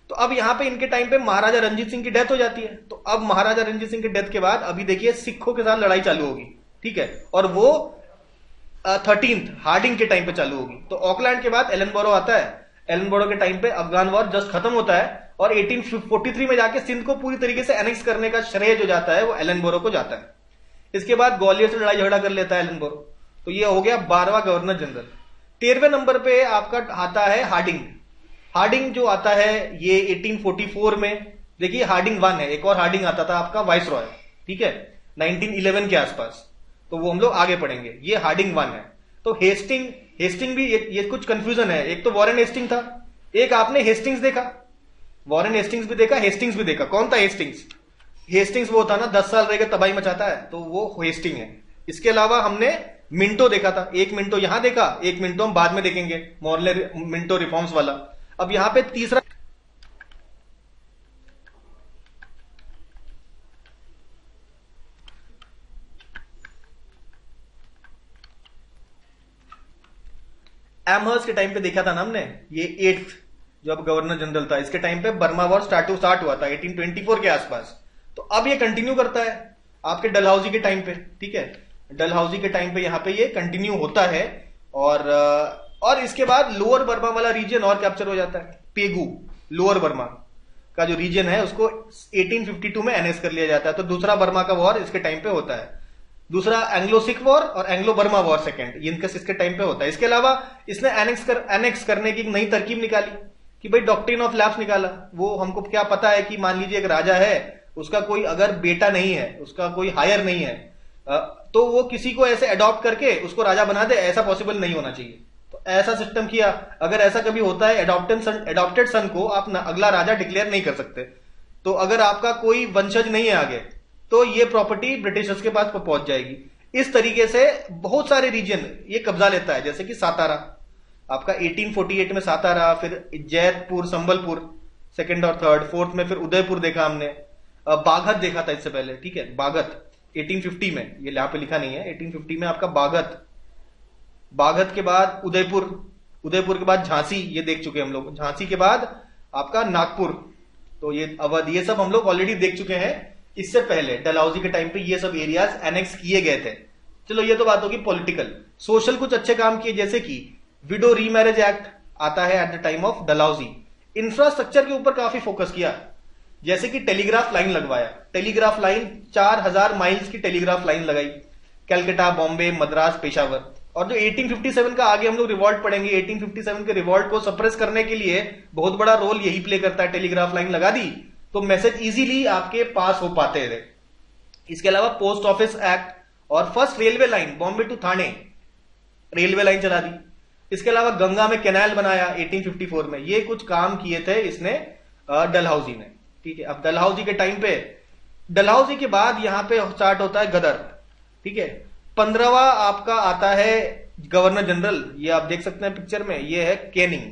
तो अब यहां पे इनके टाइम पे महाराजा रंजीत सिंह की डेथ हो जाती है। तो अब महाराजा रंजीत सिंह की डेथ के बाद अभी देखिए सिखों के साथ लड़ाई चालू होगी, ठीक है, और वो 13th हार्डिंग के टाइम पे चालू होगी। तो ऑकलैंड के बाद एलनबरो आता है, एलनबरो के टाइम पे अफगान वॉर जस्ट खत्म होता है, और 1843 में जाके सिंध को पूरी तरीके से एनेक्स करने का श्रेय जो जाता है वो एलनबरो को जाता है। इसके बाद ग्वालियर से लड़ाई झगड़ा कर लेता है एलनबरो। तो ये हो गया 12वां गवर्नर जनरल। 13वें नंबर पे आपका आता है हार्डिंग। हार्डिंग जो आता है ये 1844 में, देखिए हार्डिंग 1 है, एक और हार्डिंग आता था आपका वाइस रॉय, ठीक है, 1911 के आसपास। तो वो हम लोग आगे पढ़ेंगे। ये हार्डिंग 1 है। तो हेस्टिंग भी ये कुछ कंफ्यूजन है। एक तो वॉरेन हेस्टिंग था, एक आपने हेस्टिंग्स देखा, वॉरेन हेस्टिंग्स भी देखा, हेस्टिंग्स भी देखा। कौन था हेस्टिंग्स? हेस्टिंग्स वो था ना 10 साल रह के तबाही मचाता है, तो वो हेस्टिंग है। इसके अलावा हमने मिंटो देखा था, एक मिंटो यहां देखा, एक मिंटो हम बाद में देखेंगे, मॉर्ले मिंटो रिफॉर्म्स वाला। अब यहां पे तीसरा एमहर्स्ट के टाइम पे देखा था ना हमने, ये 8th जो अब गवर्नर जनरल था, इसके टाइम पे बर्मा वॉर स्टार्ट हुआ था 1824 के आसपास। तो अब ये कंटिन्यू करता है आपके डलहौजी के टाइम पे, ठीक है, डलहौजी के टाइम पे यहाँ पे ये कंटिन्यू होता है। और इसके बाद लोअर बर्मा वाला रीजन और कैप्चर हो जाता है। पेगू लोअर बर्मा का जो रीजन है उसको 1852 में एनेक्स कर लिया जाता है। तो दूसरा बर्मा का वॉर इसके टाइम पे होता है, दूसरा एंग्लो सिख वॉर और एंग्लो बर्मा वॉर सेकेंड, इनका इसके टाइम पे होता है। इसके अलावा इसने एनेक्स करने की एक नई तरकीब निकाली कि भाई डॉक्ट्रिन ऑफ लैप्स निकाला। वो हमको क्या पता है कि मान लीजिए एक राजा है, उसका कोई अगर बेटा नहीं है, उसका कोई हायर नहीं है, तो वो किसी को ऐसे अडॉप्ट करके उसको राजा बना दे, ऐसा पॉसिबल नहीं होना चाहिए। तो ऐसा सिस्टम किया, अगर ऐसा कभी होता है एडॉप्टेड सन को आप अगला राजा डिक्लेयर नहीं कर सकते। तो अगर आपका कोई वंशज नहीं है आगे, तो ये प्रॉपर्टी ब्रिटिशर्स के पास पहुंच जाएगी। इस तरीके से बहुत सारे रीजन ये कब्जा लेता है, जैसे कि सातारा आपका 1848 में सातारा, फिर जैतपुर, संबलपुर सेकंड और थर्ड, फोर्थ में फिर उदयपुर देखा हमने, बागत देखा था इससे पहले, ठीक है, बागत 1850 में, ये यहां पे लिखा नहीं है, 1850 में आपका बागत के बाद उदयपुर के बाद झांसी, ये देख चुके हम लोग, झांसी के बाद आपका नागपुर, तो ये अवध, ये सब हम लोग ऑलरेडी देख चुके हैं। इससे पहले डलहौजी के टाइम पे ये सब एरियाज एनेक्स किए गए थे। चलो ये तो बात होगी पॉलिटिकल। सोशल कुछ अच्छे काम किए, जैसे कि विडो रीमैरिज एक्ट आता है at the time of Dalhousie. Infrastructure के ऊपर काफी फोकस किया, जैसे कि टेलीग्राफ लाइन लगवाया, टेलीग्राफ लाइन 4000 माइल्स की टेलीग्राफ लाइन लगाई, कलकत्ता, बॉम्बे, मद्रास, पेशावर। और जो 1857 का आगे हम लोग रिवॉल्ट पढ़ेंगे, 1857 के रिवॉल्ट को सप्रेस करने के लिए बहुत बड़ा रोल यही प्ले करता है। टेलीग्राफ लाइन लगा दी तो मैसेज इजीली आपके पास हो पाते थे। इसके अलावा पोस्ट ऑफिस एक्ट और first railway line Bombay to Thane railway line चला दी। इसके अलावा गंगा में कैनाल बनाया 1854 में। ये कुछ काम किए थे इसने डलहौजी ने, ठीक है। अब डलहौजी के टाइम पे, डलहौजी के बाद यहां पे स्टार्ट होता है गदर, ठीक है। 15वां आपका आता है गवर्नर जनरल, ये आप देख सकते हैं पिक्चर में, ये है केनिंग।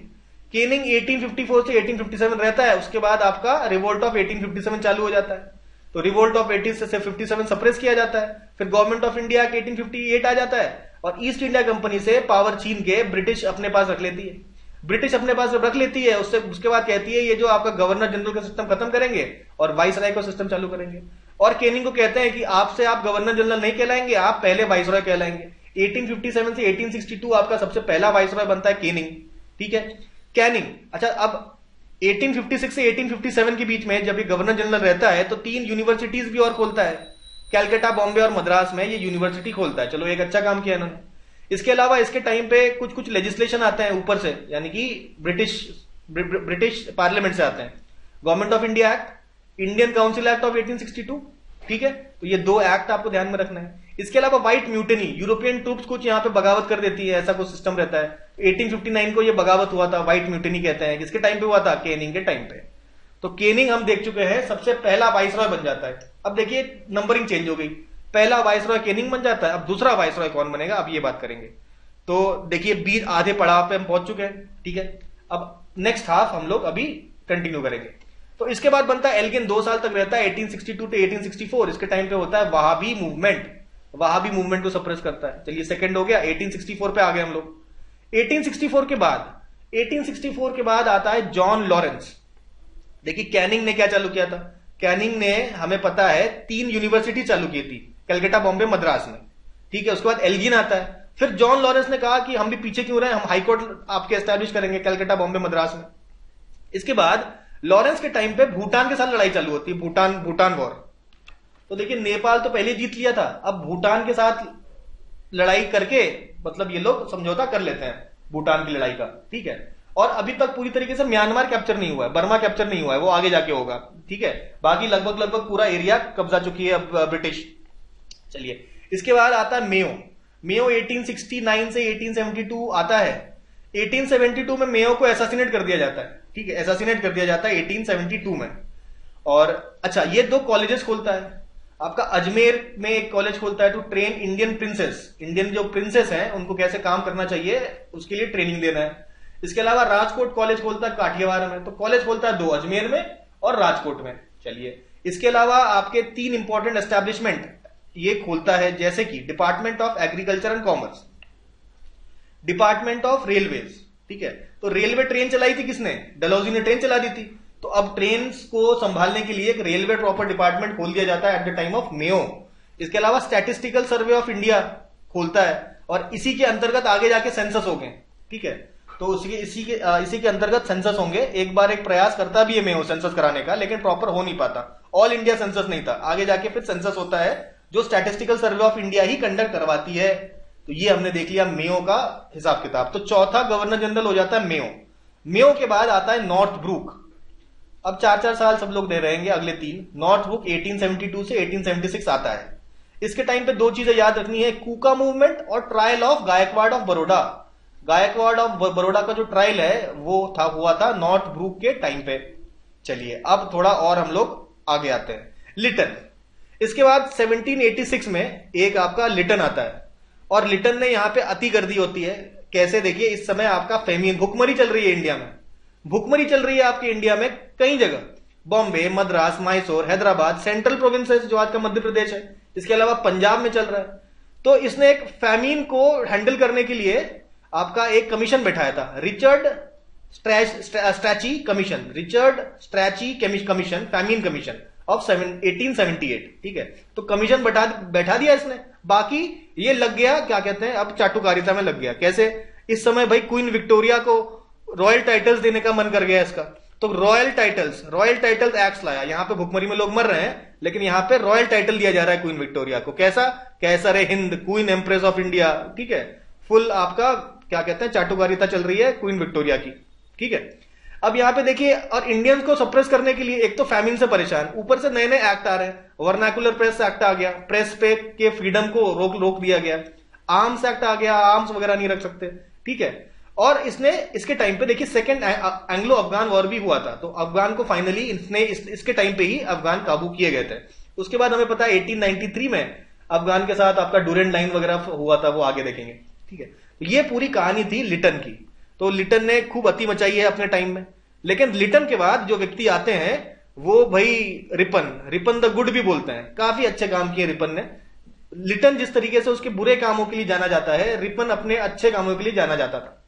केनिंग 1854 से 1857 रहता है। उसके बाद आपका रिवोल्ट ऑफ 1857 चालू हो जाता है। तो रिवोल्ट ऑफ 1857 सप्रेस किया जाता है। फिर गवर्नमेंट ऑफ इंडिया के 1858 आ जाता है और ईस्ट इंडिया कंपनी से पावर छीन के ब्रिटिश अपने पास रख लेती है। ब्रिटिश अपने पास रख लेती है, उसके बाद कहती है ये जो आपका गवर्नर जनरल का सिस्टम खत्म करेंगे और वाइसराय का सिस्टम चालू करेंगे। और केनिंग को कहते हैं कि आपसे आप गवर्नर जनरल नहीं कहलाएंगे, आप पहले वाइसराय कहलाएंगे। 1857 से 1862 आपका सबसे पहला वाइसराय बनता है केनिंग, ठीक है। कैनिंग, अच्छा, अब 1856 से 1857 के बीच में जब ये गवर्नर जनरल रहता है तो 3 यूनिवर्सिटीज भी और खोलता है, कलकत्ता, बॉम्बे और मद्रास में ये यूनिवर्सिटी खोलता है। चलो एक अच्छा काम किया इन्होंने। इसके अलावा इसके टाइम पे कुछ कुछ लेजिस्लेशन आते हैं ऊपर से, यानी कि ब्रिटिश पार्लियामेंट से आते हैं। Government of India act, Indian council act of 1862, ठीक है। तो ये 2 एक्ट आपको ध्यान में रखना है। इसके अलावा व्हाइट म्यूटिनी, यूरोपियन ट्रूप्स कुछ यहाँ पे बगावत कर देती है, ऐसा कुछ सिस्टम रहता है। 1859 को ये बगावत हुआ था, व्हाइट म्यूटिनी कहते हैं। किसके टाइम पे हुआ था? केनिंग के टाइम पे। तो केनिंग हम देख चुके हैं, सबसे पहला वाइसरॉय बन जाता है। अब देखिए नंबरिंग चेंज हो गई, पहला वाइसरॉय केनिंग बन जाता है, अब दूसरा वाइसरॉय कौन बनेगा, अब ये बात करेंगे। तो देखिए बीच आधे पड़ाव पे हम पहुंच चुके हैं, ठीक है। अब नेक्स्ट हाफ हम लोग अभी कंटिन्यू करेंगे। तो इसके बाद बनता है एल्गिन, 2 साल तक रहता है, 1862 टू 1864। इसके टाइम पे होता है वहाबी मूवमेंट, वहाबी मूवमेंट को सप्रेस करता है। चलिए सेकंड हो गया, 1864 पे आ गए हम लोग। 1864 के बाद आता है जॉन लॉरेंस। देखिए कैनिंग ने क्या चालू किया था, कैनिंग ने हमें पता है 3 यूनिवर्सिटी चालू की थी, कलकत्ता, बॉम्बे, मद्रास में, ठीक है। उसके बाद एल्गिन आता है। फिर जॉन लॉरेंस ने कहा कि हम भी पीछे क्यों रहे, हम हाईकोर्ट आपके एस्टैब्लिश करेंगे कलकत्ता, बॉम्बे, मद्रास में। इसके बाद लॉरेंस के टाइम पे भूटान के साथ लड़ाई चालू होती है, भूटान वॉर। तो देखिए नेपाल तो पहले जीत लिया था, अब भूटान के साथ लड़ाई करके मतलब ये लोग समझौता कर लेते हैं भूटान की लड़ाई का, ठीक है। और अभी तक पूरी तरीके से म्यांमार कैप्चर नहीं हुआ है, बर्मा कैप्चर नहीं हुआ है, वो आगे जाके होगा, ठीक है। बाकी लगभग पूरा एरिया कब्जा चुकी है अब ब्रिटिश। चलिए इसके बाद आता है मेयो 1869 से 1872 आता है। 1872 में मेयो को एसासिनेट कर दिया जाता है, ठीक है, एसासिनेट कर दिया जाता है 1872 में। और अच्छा, ये 2 कॉलेजेस खोलता है आपका, अजमेर में एक कॉलेज खोलता है to train Indian princes, Indian जो प्रिंसेस हैं उनको कैसे काम करना चाहिए उसके लिए ट्रेनिंग देना है। इसके अलावा राजकोट कॉलेज खोलता है काठियावाड़ में। तो कॉलेज खोलता है 2, अजमेर में और राजकोट में। चलिए इसके अलावा आपके 3 इंपॉर्टेंट एस्टैब्लिशमेंट ये खोलता है, जैसे कि department of agriculture and commerce, department of railways, ठीक है। तो रेलवे ट्रेन चलाई थी किसने? डलहौजी ने ट्रेन चला दी थी। तो अब ट्रेन को संभालने के लिए एक रेलवे प्रॉपर डिपार्टमेंट खोल दिया जाता है at the time of Mayo. इसके अलावा स्टैटिस्टिकल सर्वे ऑफ इंडिया खोलता है और इसी के अंतर्गत आगे जाके सेंसस हो गए, ठीक है। तो इसी के अंतर्गत सेंसस होंगे। एक बार एक प्रयास करता भी है मेयो सेंसस कराने का, लेकिन प्रॉपर हो नहीं पाता। ऑल इंडिया सेंसस नहीं था, आगे जाके फिर सेंसस होता है जो statistical survey of India he conduct करवाती है। तो ये हमने देख लिया मेयो का हिसाब किताब। तो चौथा गवर्नर जनरल हो जाता है मेयो। मेयो के बाद आता है नॉर्थब्रुक। अब 4-4 साल सब लोग दे रहेंगे, अगले 3। नॉर्थब्रुक 1872 से 1876 आता है। इसके टाइम पे 2 चीजें याद रखनी है, कूका मूवमेंट और trial of Gaikwad of Baroda. Gaikwad of Baroda का जो ट्रायल है वो हुआ था नॉर्थब्रुक के टाइम पे। चलिए अब थोड़ा और हम लोग आगे आते हैं। लिटन। इसके बाद 1786 में एक आपका लिटन आता है और लिटन ने यहां पे अति कर दी होती है। कैसे? देखिए, इस समय आपका फेमियन भुखमरी चल रही है इंडिया में। भुखमरी चल रही है आपके इंडिया में कई जगह, बॉम्बे, मद्रास, मैसूर, हैदराबाद, सेंट्रल प्रोविंसेस जो आज का मध्य प्रदेश है, इसके अलावा पंजाब में चल रहा है। तो इसने एक फैमिन को हैंडल करने के लिए आपका एक कमीशन बैठाया था, Richard Strachey commission, Richard Strachey commission, famine commission of 1878, ठीक है। तो कमीशन बैठा दिया इसने। बाकी ये लग गया, क्या कहते हैं, अब चाटुकारिता में लग गया। कैसे? इस समय भाई क्वीन विक्टोरिया को रॉयल टाइटल्स देने का मन कर गया इसका, तो रॉयल टाइटल्स एक्ट लाया। यहां पे भुखमरी में लोग मर रहे हैं, लेकिन यहां पे रॉयल टाइटल दिया जा रहा है क्वीन विक्टोरिया को। कैसा? कैसर हिंद, क्वीन एम्प्रेस ऑफ इंडिया, ठीक है। फुल आपका क्या कहते हैं, चाटुकारिता चल रही है क्वीन विक्टोरिया की, ठीक है। अब यहां पे देखिए, और इंडियंस को सप्रेस करने के लिए एक तो फैमिन से परेशान, ऊपर से नए नए एक्ट आ रहे हैं। वर्नाकुलर प्रेस एक्ट आ गया, प्रेस पे के फ्रीडम को रोक दिया गया। आर्म्स एक्ट आ गया, आर्म्स वगैरह नहीं रख सकते, ठीक है। और इसने इसके टाइम पे देखिए सेकंड एंग्लो अफगान वॉर भी हुआ था, तो अफगान को फाइनली इसके टाइम पे ही अफगान काबू किए गए थे। उसके बाद हमें पता है 1893 में अफगान के साथ आपका डूरेंट लाइन वगैरह हुआ था, वो आगे देखेंगे, ठीक है। ये पूरी कहानी थी लिटन की। तो लिटन ने खूब अति मचाई है अपने टाइम में। लेकिन लिटन के बाद जो व्यक्ति आते हैं वो भाई रिपन द गुड भी बोलते हैं। काफी अच्छे काम किए रिपन ने। लिटन जिस तरीके से उसके बुरे कामों के लिए जाना जाता है, रिपन अपने अच्छे कामों के लिए जाना जाता था।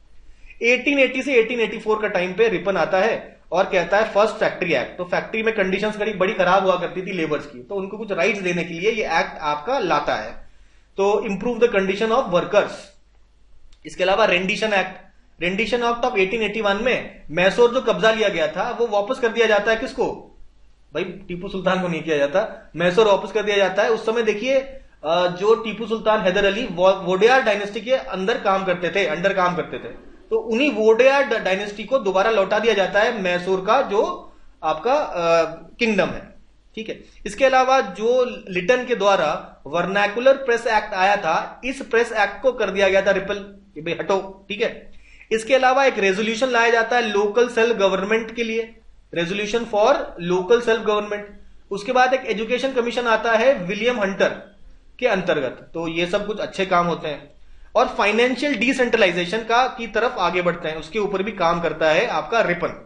1880 से 1884 का टाइम पे रिपन आता है और कहता है फर्स्ट फैक्ट्री एक्ट। तो फैक्ट्री में कंडीशंस बड़ी खराब हुआ करती थी लेबर्स की, तो उनको कुछ राइट्स देने के लिए ये एक्ट आपका लाता है, तो improve the condition of workers. इसके अलावा रेंडिशन एक्ट ऑफ 1881 में मैसूर जो कब्जा लिया गया था वो वापस कर दिया जाता है। किसको? भाई टीपू सुल्तान को नहीं किया जाता, मैसूर वापस कर दिया जाता है। उस समय देखिए जो टीपू सुल्तान हैदर अली वोडेयार डायनेस्टी के अंदर काम करते थे, तो उन्हीं वोडेयार डायनेस्टी को दोबारा लौटा दिया जाता है मैसूर का जो आपका किंगडम है, ठीक है। इसके अलावा जो लिटन के द्वारा वर्नाकुलर प्रेस एक्ट आया था, इस प्रेस एक्ट को कर दिया गया था रिपल, भाई हटो, ठीक है। इसके अलावा एक रेजोल्यूशन लाया जाता है लोकल सेल्फ गवर्नमेंट के लिए, resolution for local self government. उसके बाद एक एजुकेशन कमीशन आता है विलियम हंटर के अंतर्गत। तो ये सब कुछ अच्छे काम होते हैं। और फाइनेंशियल डिसेंट्रलाइजेशन की तरफ आगे बढ़ते हैं, उसके ऊपर भी काम करता है आपका रिपन।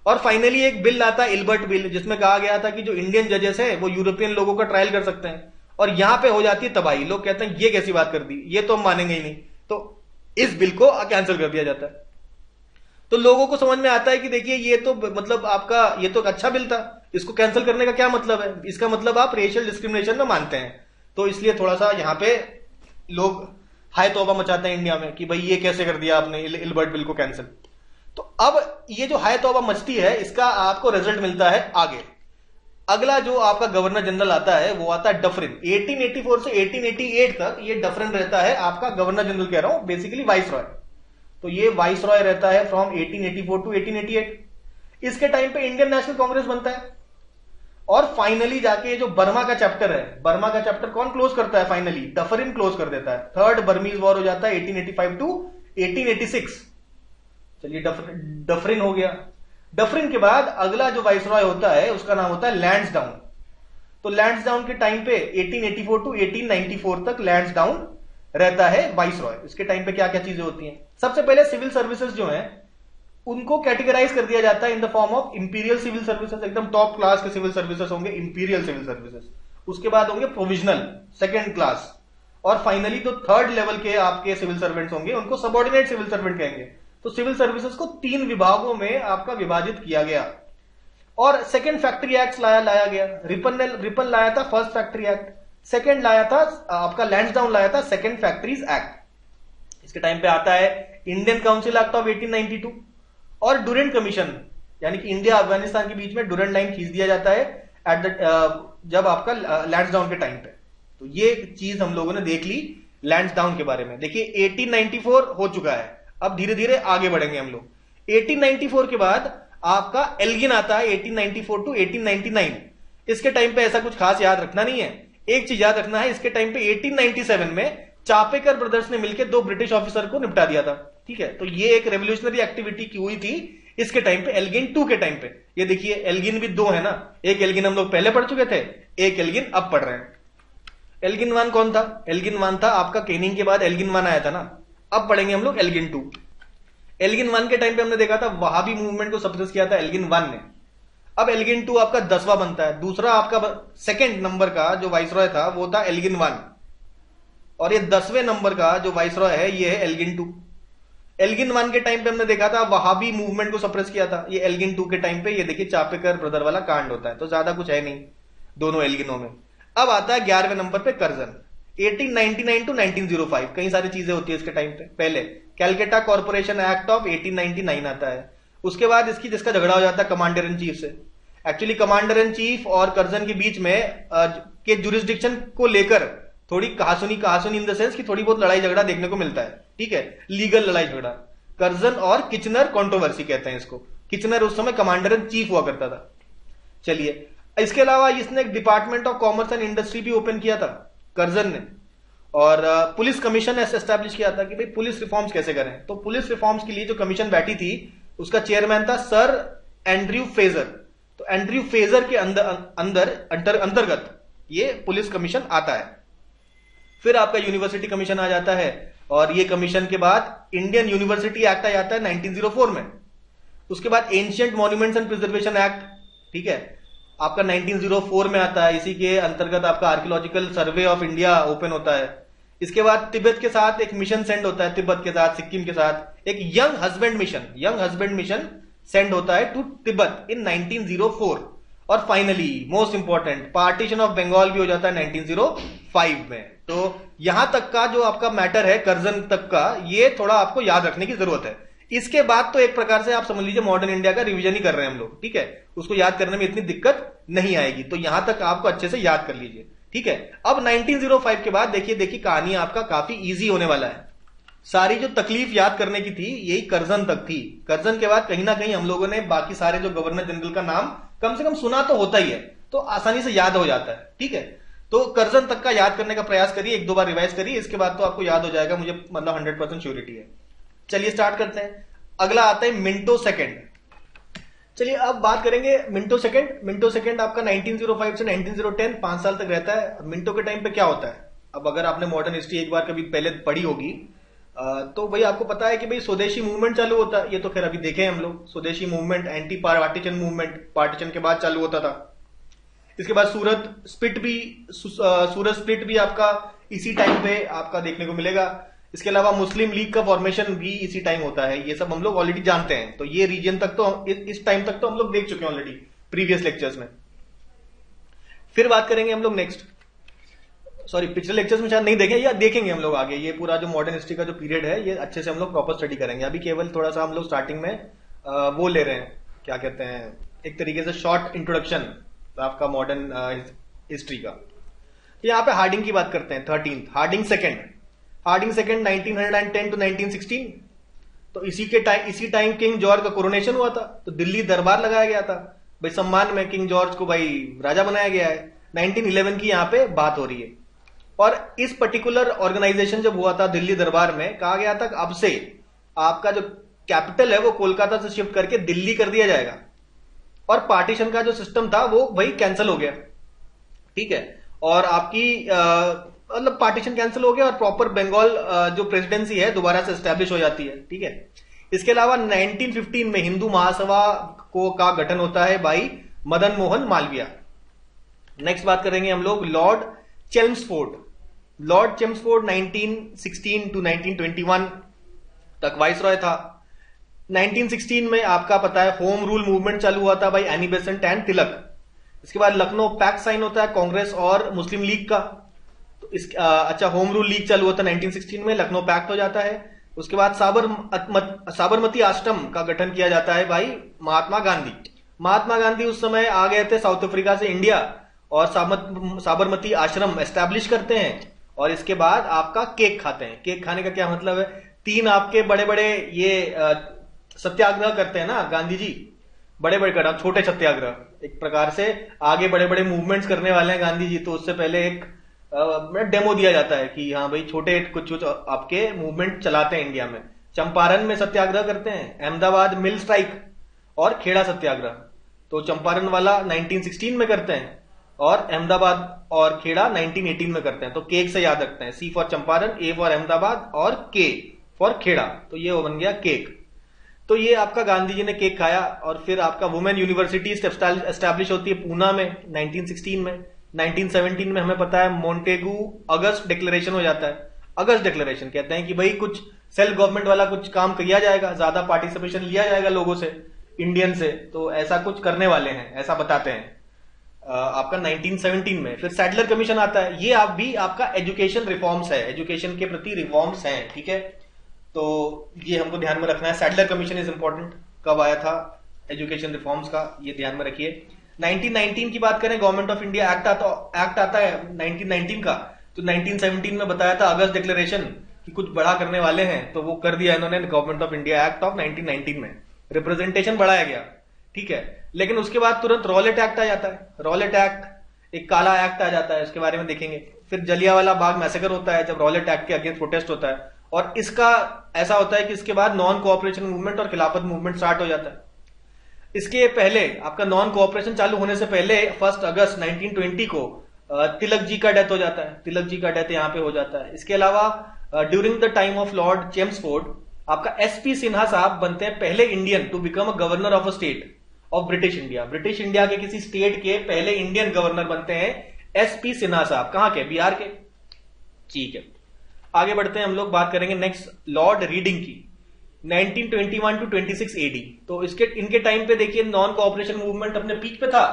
और फाइनली एक बिल आता है इल्बर्ट बिल, जिसमें कहा गया था कि जो इंडियन जजेस है वो यूरोपियन लोगों का ट्रायल कर सकते हैं। और यहां पे हो जाती है तबाही। लोग कहते हैं ये कैसी बात कर दी, ये तो हम मानेंगे ही नहीं, तो इस बिल को कैंसिल कर दिया जाता है। तो लोगों को समझ में आता है कि देखिए ये तो मतलब आपका ये तो अच्छा बिल था, इसको कैंसिल करने का क्या मतलब है? इसका मतलब आप रेशियल डिस्क्रिमिनेशन में मानते हैं। तो इसलिए थोड़ा सा यहां पे लोग हाय तौबा मचाते हैं इंडिया में कि भाई ये कैसे कर दिया आपने इल्बर्ट बिल को कैंसिल। तो अब ये जो हाय तौबा मचती है, इसका आपको रिजल्ट मिलता है आगे। अगला जो आपका गवर्नर जनरल आता है वो आता है डफरिन। 1884 से 1888 तक ये डफरिन रहता है आपका गवर्नर जनरल, कह रहा हूं बेसिकली वाइस रॉय। तो ये वाइस रॉय रहता है फ्रॉम 1884 टू 1888। इसके टाइम पे इंडियन नेशनल कांग्रेस बनता है। और फाइनली जाके जो बर्मा का चैप्टर है, बर्मा का चैप्टर कौन क्लोज करता है? फाइनली डफरिन क्लोज कर देता है। थर्ड बर्मीज वॉर हो जाता है 1885 टू 1886। चलिए डफरिन हो गया। डफरिन के बाद अगला जो वाइसरॉय होता है उसका नाम होता है लैंसडाउन। तो लैंसडाउन के टाइम पे 1884 टू 1894 तक लैंसडाउन रहता है वाइसरॉय। इसके टाइम पे क्या क्या चीजें होती हैं? सबसे पहले सिविल सर्विसेज जो हैं उनको कैटेगराइज कर दिया जाता है in the form of imperial civil services. एकदम टॉप क्लास के सिविल सर्विसेज होंगे इंपीरियल सिविल सर्विसेज। उसके बाद होंगे प्रोविजनल सेकेंड क्लास, और फाइनली जो थर्ड लेवल के आपके सिविल सर्वेंट्स होंगे उनको सबऑर्डिनेट सिविल सर्वेंट कहेंगे। तो सिविल सर्विसेज को 3 विभागों में आपका विभाजित किया गया। और सेकेंड फैक्ट्री एक्ट लाया गया। रिपन लाया था फर्स्ट फैक्ट्री एक्ट, सेकेंड लाया था आपका लैंसडाउन लाया था सेकेंड फैक्ट्रीज एक्ट। इसके टाइम पे आता है इंडियन काउंसिल एक्ट ऑफ 1892 और डुरेंट कमीशन, यानी कि इंडिया अफगानिस्तान के बीच में डुरेंट लाइन खींच दिया जाता है एट द जब आपका लैंसडाउन के टाइम पे। तो ये चीज हम लोगों ने देख ली लैंसडाउन के बारे में। देखिए 1894 हो चुका है, अब धीरे धीरे आगे बढ़ेंगे हम लोग। 1894 के बाद आपका एल्गिन आता है 1894 टू 1899। इसके टाइम पे ऐसा कुछ खास याद रखना नहीं है। एक चीज याद रखना है, इसके टाइम पे 1897 में चापेकर ब्रदर्स ने मिलकर 2 ब्रिटिश ऑफिसर को निपटा दिया था। ठीक है, तो ये एक रेवोल्यूशनरी एक्टिविटी की हुई थी इसके टाइम पे, एल्गिन 2 के टाइम पे। ये देखिए एल्गिन भी 2 है ना, एक एल्गिन हम लोग पहले पढ़ चुके थे, एक एल्गिन अब पढ़ रहे हैं। एल्गिन 1 कौन था? एल्गिन 1 था आपका केनिंग के बाद एल्गिन 1 आया था ना। अब पढ़ेंगे हम लोग एल्गिन 2। एल्गिन 1 के टाइम पे हमने देखा था वहाबी मूवमेंट को सप्रेस किया था एल्गिन 1 ने। अब एल्गिन 2 आपका 10वां बनता है। दूसरा आपका सेकेंड नंबर का जो वाइसरॉय था वो था एल्गिन 1, और ये 10वें नंबर का जो वाइसरॉय है ये है एल्गिन 2। एल्गिन 1 के टाइम पे हमने देखा था वहाबी मूवमेंट को सप्रेस किया था। ये एल्गिन 2 के टाइम पे ये देखिए चापेकर ब्रदर वाला कांड होता है। तो ज्यादा कुछ है नहीं दोनों एल्गिनों में। अब आता है 11वें नंबर पे कर्जन 1899 टू 1905। कई सारी चीजें होती है इसके टाइम पे। पहले कैलकाटा कॉर्पोरेशन एक्ट ऑफ 1899 आता है। उसके बाद जिसका झगड़ा हो जाता है कमांडर इन चीफ से। एक्चुअली कमांडर इन चीफ और कर्जन के बीच में के जुरिस्डिक्शन को लेकर थोड़ी कहासुनी इन द सेंस कि थोड़ी बहुत लड़ाई झगड़ा देखने को मिलता है। ठीक है, लीगल लड़ाई झगड़ा। कर्जन और किचनर कंट्रोवर्सी कहते हैं इसको। किचनर उस समय कमांडर इन चीफ हुआ करता था। चलिए, इसके अलावा इसने एक department of commerce and industry भी ओपन किया था कर्जन ने, और पुलिस कमीशन एस्टैब्लिश किया था कि भाई पुलिस रिफॉर्म्स कैसे करें। तो पुलिस रिफॉर्म्स के लिए जो कमीशन बैठी थी उसका चेयरमैन था सर एंड्रयू फेजर। तो एंड्रयू फेजर के अंतर्गत ये पुलिस कमीशन आता है। फिर आपका यूनिवर्सिटी कमीशन आ जाता है, और ये कमीशन के बाद इंडियन यूनिवर्सिटी एक्ट आ जाता है 1904 में। उसके बाद ancient monuments and preservation act, ठीक है, आपका 1904 में आता है। इसी के अंतर्गत आपका archaeological survey of India open होता है। इसके बाद तिब्बत के साथ एक मिशन सेंड होता है, तिब्बत के साथ सिक्किम के साथ एक यंग हस्बैंड मिशन सेंड होता है टू तिब्बत इन 1904। और finally most important partition of Bengal भी हो जाता है 1905 में। तो यहां तक का जो आपका मैटर है कर्जन तक का, ये थोड़ा आपको याद रखने की जरूरत है। इसके बाद तो एक प्रकार से आप समझ लीजिए मॉडर्न इंडिया का रिवीजन ही कर रहे हैं हम लोग। ठीक है, उसको याद करने में इतनी दिक्कत नहीं आएगी। तो यहां तक आपको अच्छे से याद कर लीजिए। ठीक है, अब 1905 के बाद देखिए कहानी आपका काफी इजी होने वाला है। सारी जो तकलीफ याद करने की थी यही कर्जन तक थी। कर्जन के बाद कहीं ना कहीं हम लोगों ने बाकी सारे जो गवर्नर जनरल का नाम कम से कम सुना तो होता ही है, तो आसानी से याद हो जाता है। ठीक है, तो कर्जन तक का याद करने का प्रयास करिए, 1-2 बार रिवाइज करिए, इसके बाद तो आपको याद हो जाएगा, मुझे मतलब 100% श्योरिटी है। चलिए स्टार्ट करते हैं। अगला आता है मिंटो सेकंड। चलिए अब बात करेंगे मिंटो सेकंड आपका 1905 से 1910 5 साल तक रहता है। मिंटो के टाइम पे क्या होता है, अब अगर आपने मॉडर्न हिस्ट्री एक बार कभी पहले पढ़ी होगी तो भाई आपको पता है कि भाई स्वदेशी मूवमेंट चालू होता है। ये तो खैर अभी देखे हम लोग, स्वदेशी movement, anti partition movement partition के बाद चालू होता था। इसके बाद सूरत स्प्लिट भी आपका इसी टाइम पे आपका देखने को मिलेगा। इसके अलावा मुस्लिम लीग का फॉर्मेशन भी इसी टाइम होता है। ये सब हम लोग ऑलरेडी जानते हैं। तो ये रीजन तक तो इस टाइम तक तो हम लोग देख चुके हैं ऑलरेडी प्रीवियस लेक्चर्स में। फिर बात करेंगे हम लोग नेक्स्ट, सॉरी पिछले लेक्चर्स में शायद नहीं देखें, या देखेंगे हम लोग आगे। ये पूरा जो मॉडर्न हिस्ट्री का जो पीरियड है ये अच्छे से हम लोग प्रॉपर स्टडी करेंगे। अभी केवल थोड़ा सा हम लोग स्टार्टिंग में वो ले रहे हैं, क्या कहते हैं, एक तरीके से शॉर्ट इंट्रोडक्शन आपका मॉडर्न हिस्ट्री का। यहाँ पे हार्डिंग की बात करते हैं। 13 हार्डिंग सेकंड 1910 टू 1916। तो इसी टाइम किंग जॉर्ज का कोरोनेशन हुआ था। तो दिल्ली दरबार लगाया गया था भाई, सम्मान में किंग जॉर्ज को भाई राजा बनाया गया है। 1911 की यहाँ पे बात हो रही है। और इस पर्टिकुलर ऑर्गेनाइजेशन जब हुआ था दिल्ली दरबार में, कहा गया था अब से आपका जो कैपिटल है वो कोलकाता से शिफ्ट करके दिल्ली कर दिया जाएगा। और पार्टीशन का जो सिस्टम था वो भाई कैंसिल हो गया। ठीक है, और आपकी मतलब पार्टीशन कैंसिल हो गया और प्रॉपर बंगाल जो प्रेसिडेंसी है दोबारा से एस्टेब्लिश हो जाती है। ठीक है, इसके अलावा 1915 में हिंदू महासभा का गठन होता है भाई मदन मोहन मालवीय। नेक्स्ट बात करेंगे हम लोग लॉर्ड चेल्मस्फोर्ड। लॉर्ड चेम्सफोर्ड 1916 टू 1921 तक वाइसरॉय था। 1916 में आपका पता है होम रूल मूवमेंट चालू हुआ था भाई एनी बेसेंट एंड तिलक। इसके बाद लखनऊ पैक्ट साइन होता है कांग्रेस और मुस्लिम लीग का। तो अच्छा होम रूल लीग चालू होता है 1916 में, लखनऊ पैक्ट हो जाता है। उसके बाद साबरमती आश्रम का गठन किया जाता है भाई महात्मा गांधी। महात्मा गांधी उस समय आ गए थे साउथ अफ्रीका से इंडिया और साबरमती आश्रम एस्टैब्लिश करते हैं। और इसके बाद आपका केक खाते हैं। केक खाने का क्या मतलब है, 3 आपके बड़े बड़े ये सत्याग्रह करते हैं ना गांधी जी, बड़े बड़े करना, छोटे सत्याग्रह एक प्रकार से आगे बड़े बड़े मूवमेंट्स करने वाले हैं गांधी जी। तो उससे पहले एक डेमो दिया जाता है कि हाँ भाई छोटे कुछ आपके मूवमेंट चलाते हैं इंडिया में। चंपारण में सत्याग्रह करते हैं, अहमदाबाद मिल स्ट्राइक और खेड़ा सत्याग्रह। तो चंपारण वाला 1916 में करते हैं और अहमदाबाद और खेड़ा 1918 में करते हैं। तो केक से याद रखते हैं, C for Champaran, A for Ahmedabad और के फॉर खेड़ा। तो ये वो बन गया केक। तो ये आपका गांधी जी ने केक खाया। और फिर आपका वुमेन यूनिवर्सिटी एस्टैब्लिश होती है पूना में 1916 में। 1917 में हमें पता है मोंटेगू अगस्त डिक्लेरेशन हो जाता है। अगस्त डिक्लेरेशन कहते हैं कि भाई कुछ सेल्फ गवर्नमेंट वाला कुछ काम किया जाएगा, ज्यादा पार्टिसिपेशन लिया जाएगा लोगों से, इंडियन से, तो ऐसा कुछ करने वाले हैं, ऐसा बताते हैं आपका 1917 में। फिर सैडलर कमीशन आता है। ये आप भी आपका एजुकेशन रिफॉर्म्स है, एजुकेशन के प्रति रिफॉर्म्स हैं, ठीक है। तो ये हमको ध्यान में रखना है। सैडलर कमीशन इज इंपॉर्टेंट, कब आया था एजुकेशन रिफॉर्म्स का, ये ध्यान में रखिए। 1919 की बात करें, गवर्नमेंट ऑफ इंडिया एक्ट आता है 1919 का। तो 1917 में बताया था अगस्त डिक्लेरेशन कि कुछ बड़ा करने वाले हैं, तो वो कर दिया इन्होंने government of India act of 1919 में। रिप्रेजेंटेशन बढ़ाया गया, ठीक है। लेकिन उसके बाद तुरंत रॉलेट एक्ट आ जाता है। रॉलेट एक्ट एक काला एक्ट आ जाता है, उसके बारे में देखेंगे। फिर जलियांवाला बाग मैसेकर होता है, जब रॉलेट एक्ट के अगेंस्ट प्रोटेस्ट होता है। और इसका ऐसा होता है कि इसके बाद नॉन कोऑपरेशन मूवमेंट और खिलाफत मूवमेंट स्टार्ट हो जाता है। इसके पहले आपका नॉन कोऑपरेशन चालू होने से पहले 1 अगस्त 1920 को तिलक जी का डेथ हो जाता है। तिलक जी का डेथ यहाँ पे हो जाता है। इसके अलावा during the time of Lord Chelmsford आपका एसपी सिन्हा साहब बनते हैं पहले Indian to become a governor of a state of British India. British India के किसी स्टेट के पहले इंडियन गवर्नर बनते हैं एसपी सिन्हा साहब। कहां के, बिहार के, ठीक है। आगे बढ़ते हैं हम लोग, बात करेंगे नेक्स्ट लॉर्ड रीडिंग की 1921 टू 26 एडी। तो इनके टाइम पे देखिए नॉन कोऑपरेशन मूवमेंट अपने पीक पे था।